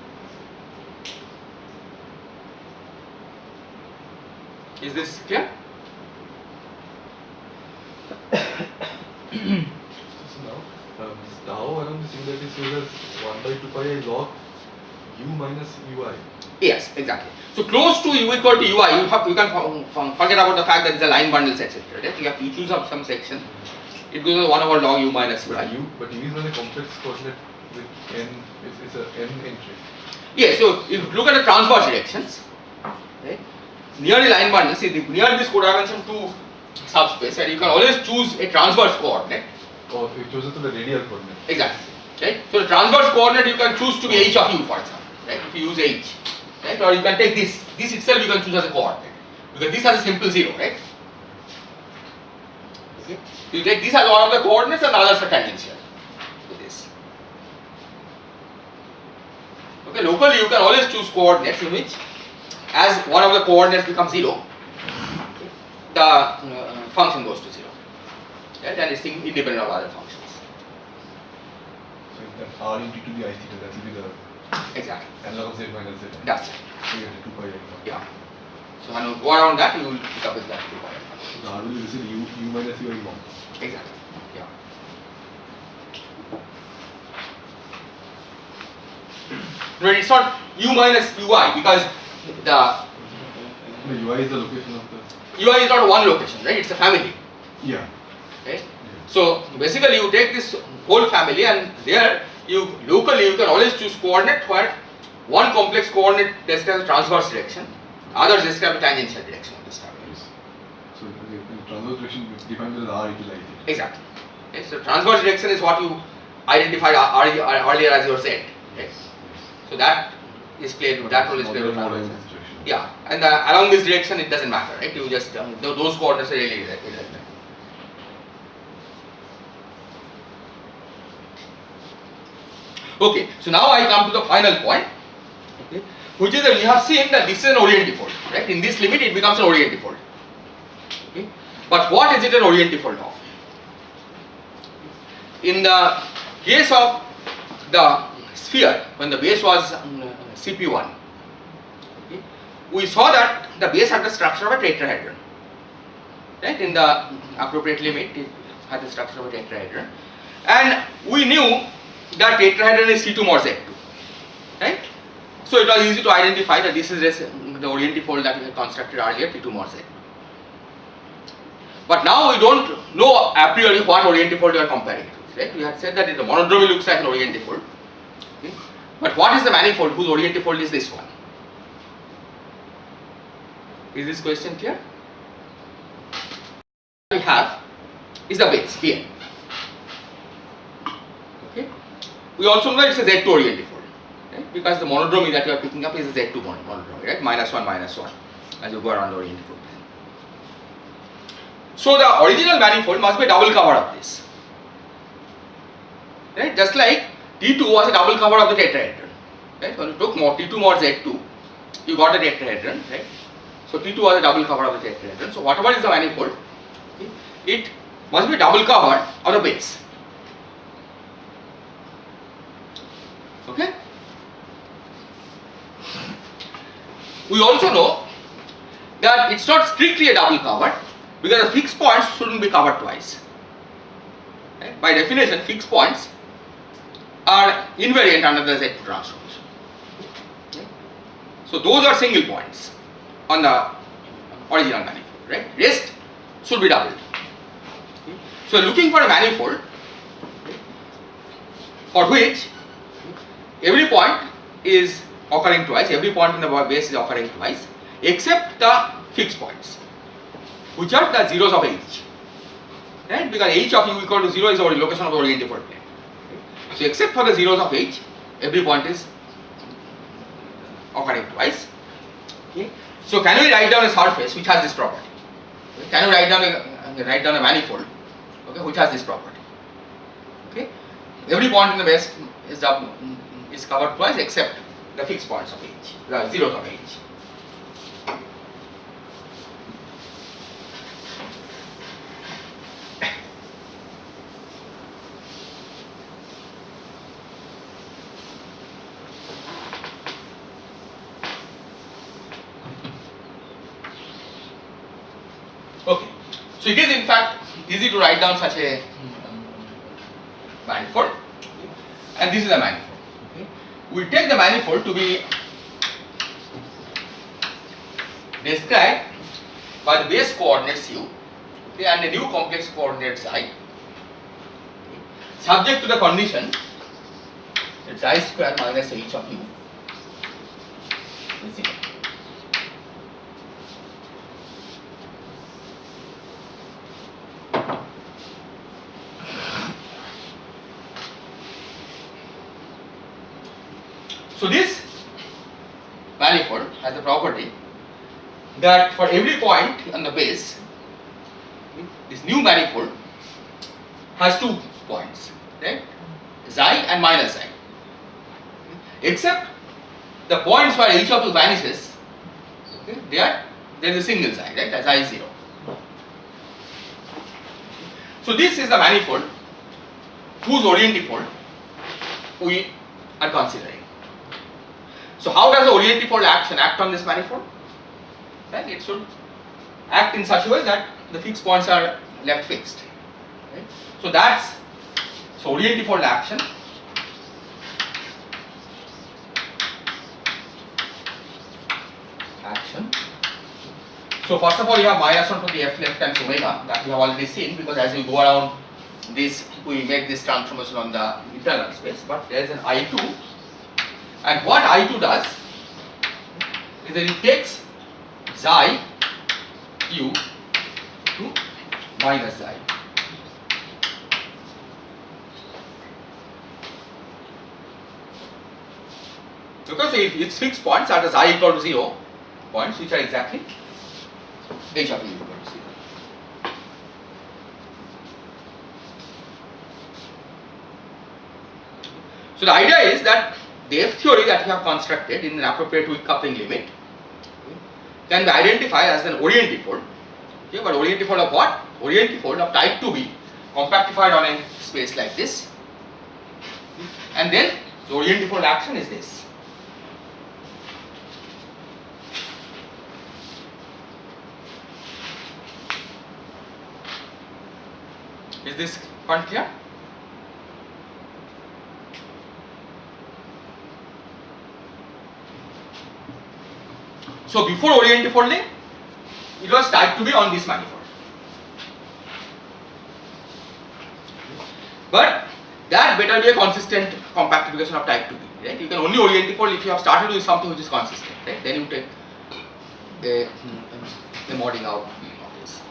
Speaker 2: Is this clear?
Speaker 4: So now, this tau around the singularity scale is 1 by 2 pi I log u minus ui.
Speaker 2: Yes, exactly. So close to u equal to ui, you can forget about the fact that it's a line bundles, etc. Right? You have to choose up some section. It goes to 1 over log u minus ui.
Speaker 4: But u is not a complex coordinate with n. It's a n entry.
Speaker 2: Yes. So if you look at the transverse directions, right? Near the line bundle, see near this codimension 2 subspace, and you can always choose a transverse coordinate.
Speaker 4: Or you choose it to the radial coordinate.
Speaker 2: Exactly. Right? So the transverse coordinate you can choose to be h of u, for example. Right? If you use h, right? Or you can take this. This itself you can choose as a coordinate because this has a simple 0, right? Okay. You take this as one of the coordinates and the others are tangential to this. Okay. Locally you can always choose coordinates in which, as one of the coordinates becomes 0, the function goes to 0, right? And it's independent of other functions.
Speaker 4: So if that r into to the I theta, that will be the
Speaker 2: Exactly.
Speaker 4: analog of z minus z.
Speaker 2: That's it.
Speaker 4: So you get the 2 pi alpha.
Speaker 2: Yeah. So when you go around that, you will pick up with that 2 pi alpha.
Speaker 4: So the r will receive u minus ui long.
Speaker 2: Exactly. Yeah. But it's not u minus ui because the
Speaker 4: The ui is the location of the.
Speaker 2: ui is not one location, right? It's a family,
Speaker 4: Yeah.
Speaker 2: right? So basically, you take this whole family, and there you locally you can always choose coordinate where one complex coordinate describes transverse direction, others describe tangential direction of this family.
Speaker 4: So the transverse direction defined by the r into the I theta.
Speaker 2: Exactly. Okay, so transverse direction is what you identified earlier as your z. Okay. So that is played. That role is played with transverse direction. Yeah, and along this direction it doesn't matter, right? You just those coordinates are really irrelevant. Okay, so now I come to the final point, okay, which is that we have seen that this is an orientifold, right? In this limit, it becomes an orientifold. Okay, but what is it an orientifold of? In the case of the sphere, when the base was CP1, okay, we saw that the base had the structure of a tetrahedron. Right? In the appropriate limit, it had the structure of a tetrahedron, and we knew that tetrahedron is T2 mod Z2, right? So it was easy to identify that this is the orientifold that we had constructed earlier, T2 mod Z2. But now we don't know a priori what orientifold we are comparing it with, right? We had said that the monodromy looks like an orientifold, okay? But what is the manifold whose orientifold is this one? Is this question clear? We have is the base Pn. Okay. We also know that it's a Z2 orientifold, right? Because the monodromy that you are picking up is a Z2 monodromy, right? -1, as you go around the orientifold. So the original manifold must be a double cover of this, right? Just like T2 was a double cover of the tetrahedron, right? When you took T2 mod Z2, you got a tetrahedron, right? So T2 was a double cover of the tetrahedron. So whatever is the manifold, okay, it must be double covered of the base. Okay. We also know that it's not strictly a double cover because the fixed points shouldn't be covered twice. Right? By definition, fixed points are invariant under the Z transformation. Okay? So those are single points on the original manifold, right? Rest should be doubled. Okay? So looking for a manifold for which every point is occurring twice, every point in the base is occurring twice, except the fixed points, which are the zeros of H, right? Because H of u equal to 0 is the location of the orientifold plane. So except for the zeros of H, every point is occurring twice. Okay. So can we write down a surface which has this property? Okay. Can we write down a manifold, okay, which has this property? Okay. Every point in the base is covered twice except the fixed points of H, the zeros of H. Okay, so it is in fact easy to write down such a manifold, and this is a manifold. Okay. We take the manifold to be described by the base coordinates u, okay, and a new complex coordinates I, okay, subject to the condition that I square minus h of u is 0. So this manifold has the property that for every point on the base, this new manifold has 2 points, right? Xi and minus xi. Except the points where h of u vanishes, okay, there is a single xi, right? As xi is 0. So this is the manifold whose orientifold we are considering. So how does the orientifold action act on this manifold? Right? It should act in such a way that the fixed points are left fixed. Right? So that's orientifold action. So first of all, you have minus 1 to the f left times omega that we have already seen, because as you go around this, we make this transformation on the internal space. But there is an I2. And what I2 does is that it takes xi u to minus xi. Because if its fixed points are the xi equal to 0 points, which are exactly h of u equal to 0. So the idea is that the F theory that we have constructed in an appropriate weak coupling limit can be identified as an orientifold. Okay, but orientifold of what? Orientifold of type 2b compactified on a space like this, and then the orientifold action is this. Is this point clear? So before orientifolding, it was type 2b on this manifold. But that better be a consistent compactification of type 2b, right? You can only orientifold if you have started with something which is consistent, right? Then you take the modding out of this.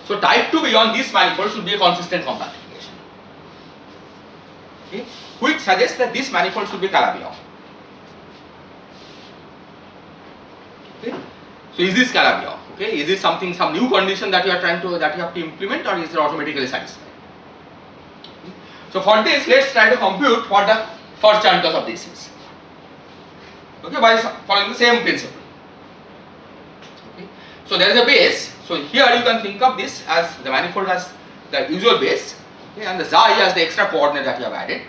Speaker 2: So type 2b on this manifold should be a consistent compactification, okay? Which suggests that this manifold should be Calabi-Yau. Okay. So is this Calabi-Yau? Okay, is it some new condition that you are trying to you have to implement, or is it automatically satisfied? Okay. So for this, let's try to compute what the first Chern class of this is. Okay, by following the same principle. Okay. So there is a base. So here you can think of this as the manifold has the usual base, okay, and the xi as the extra coordinate that you have added.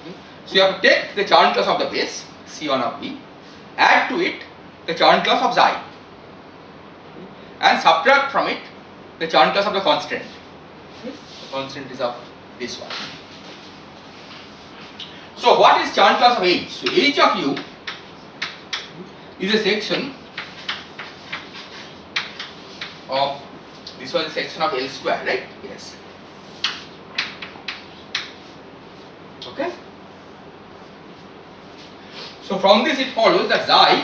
Speaker 2: Okay. So you have to take the Chern class of the base C1 of B, add to it the Chern class of xi, and subtract from it the Chern class of the constraint. Okay. The constant is of this one. So what is Chant class of H? So H of U is a section of, this was a section of L square, right? Yes. Okay. So from this it follows that xi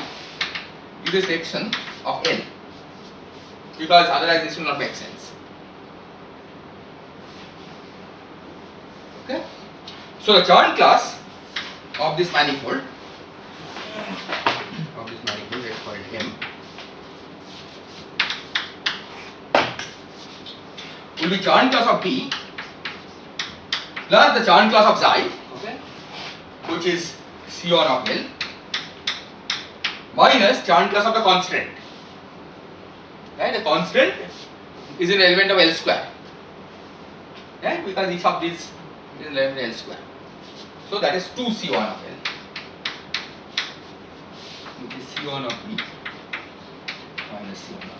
Speaker 2: is a section of L, because otherwise this will not make sense. Okay. So the Chant class of this manifold, let's call it M, will be Chant class of P plus the Chant class of xi, okay, which is C1 of L, minus Chant class of the constant. Right? The constant is an element of L square. Right? Because each of these is an element of L square. So that is 2 C1 of L, which is C1 of P minus C1 of L.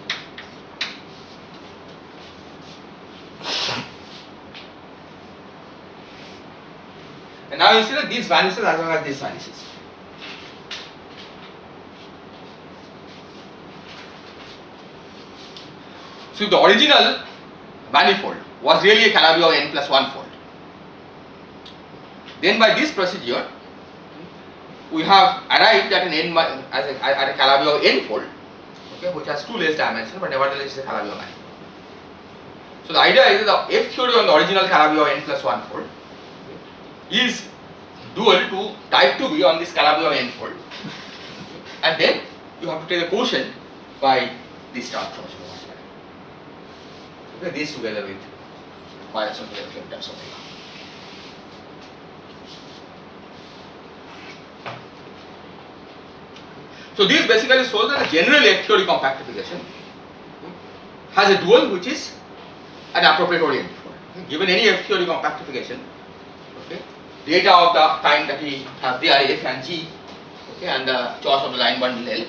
Speaker 2: And now you see that this vanishes as well as this vanishes. So the original manifold was really a Calabi of n plus 1 fold. Then by this procedure, we have arrived at an n at a Calabi of n fold, okay, which has 2 less dimensions, but nevertheless is a Calabi of manifold. So the idea is that the F theory on the original Calabi of n plus 1 fold is dual to type 2b on this Calabi of n fold, and then you have to take the quotient by this transformation. Okay, these together with minus of the F times omega. So this basically shows that the general F theory compactification has a dual which is an appropriate oriented fold. Given any F theory compactification, okay, data of the kind that we have there, F and G, okay, and the choice of the line bundle L,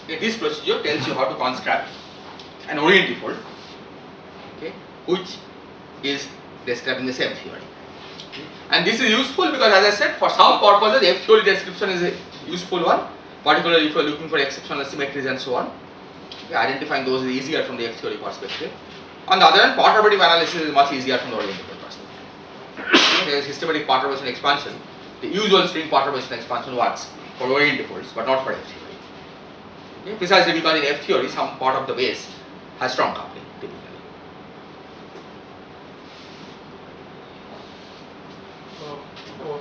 Speaker 2: okay, this procedure tells you how to construct an oriented fold, okay, which is describing the same theory. Okay. And this is useful because, as I said, for some purposes F theory description is a useful one, particularly if you are looking for exceptional symmetries and so on. Okay, identifying those is easier from the F theory perspective. On the other hand, perturbative analysis is much easier from the oriented fold perspective. There is systematic perturbation expansion. The usual string perturbation expansion works for oriented folds, but not for F theory. Okay, precisely because in F theory, some part of the base has strong coupling typically.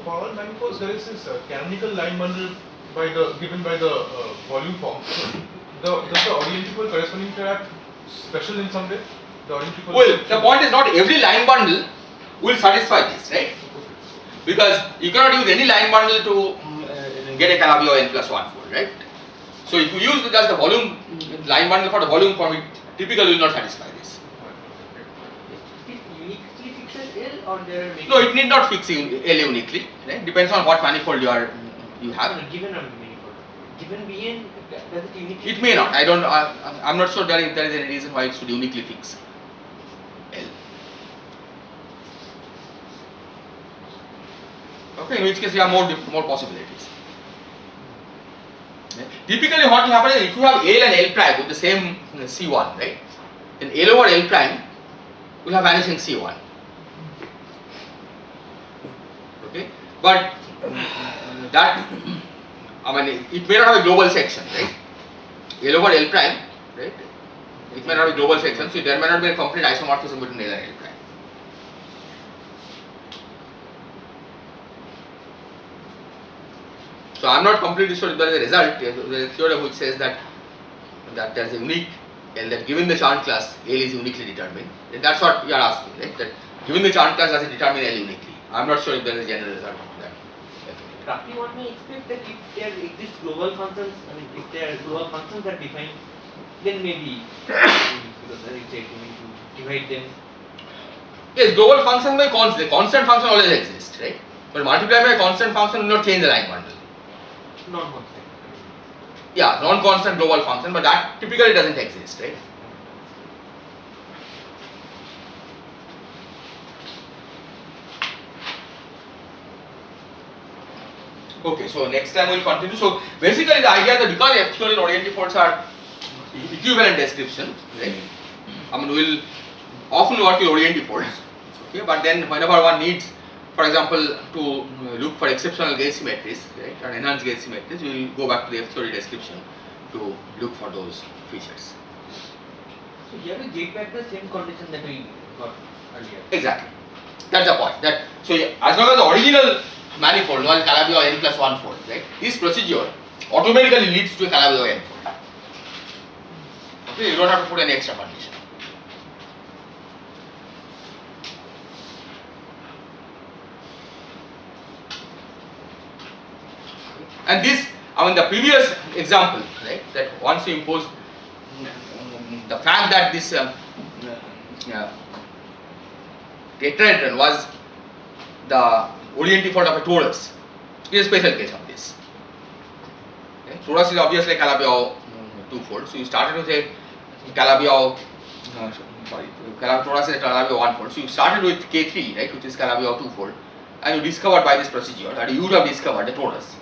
Speaker 1: For all manifolds, there is this canonical line bundle given by the volume form. Does the oriented fold corresponding to that special in some way? The oriented fold.
Speaker 2: Well, the point is not every line bundle will satisfy this, right? Because you cannot use any line bundle to get a Calabi or n plus 1 fold, right? So if you use just the volume line bundle for the volume form, it typically will not satisfy this.
Speaker 5: It uniquely fixes L, or there are many?
Speaker 2: No, it need not fix L uniquely, right? Depends on what manifold you have.
Speaker 5: Given a manifold, given Bn, does it uniquely?
Speaker 2: It may not. I'm not sure there is any reason why it should uniquely fix L. Okay, in which case you have more possibilities. Okay. Typically, what will happen is if you have L and L prime with the same C1, right? Then L over L prime will have vanishing C1. Okay, but that, I mean, it may not have a global section, right? L over L prime, right? It may not have a global section, so there may not be a complete isomorphism between L and L prime. So I am not completely sure if there is a result. There is a theorem which says that there is a unique L, that given the Chant class, L is uniquely determined. That's what you are asking, right? That given the Chant class, does it determine L uniquely? I am not sure if there is a general result of that.
Speaker 5: Roughly one may expect that if there exist global functions, I mean, if there are global functions that define, then maybe because as you said, you need to divide them.
Speaker 2: Yes, global function by constant. Constant function always exists, right? But multiply by a constant function will not change the line bundle.
Speaker 5: Non-constant.
Speaker 2: Yeah, non-constant global function, but that typically doesn't exist, right? Okay, so next time we'll continue. So basically the idea that because F theory and oriented folds are equivalent description, right? I mean we'll often work with oriented folds, okay, but then whenever one needs, for example, to look for exceptional gauge symmetries, right, or enhanced gauge symmetries, we will go back to the F theory description to look for those features.
Speaker 5: So here we get back the same condition that we got earlier.
Speaker 2: Exactly. That's the point. That so as long as the original manifold was Calabi-Yau n plus 1 fold, right? This procedure automatically leads to a Calabi-Yau n fold. Okay, you don't have to put any extra condition. And this, I mean, the previous example, right? That once you impose the fact that this tetrahedron was the oriented fold of a torus is a special case of this. Okay? Torus is obviously a Calabi-Yau two-fold, so you started with a Calabi-Yau, torus is a Calabi-Yau one-fold, so you started with K3, right, which is Calabi-Yau two-fold, and you discovered by this procedure that you would have discovered the torus,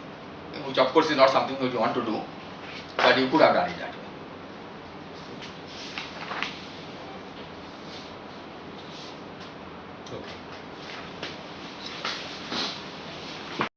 Speaker 2: which of course is not something that you want to do, but you could have done it that way. Okay.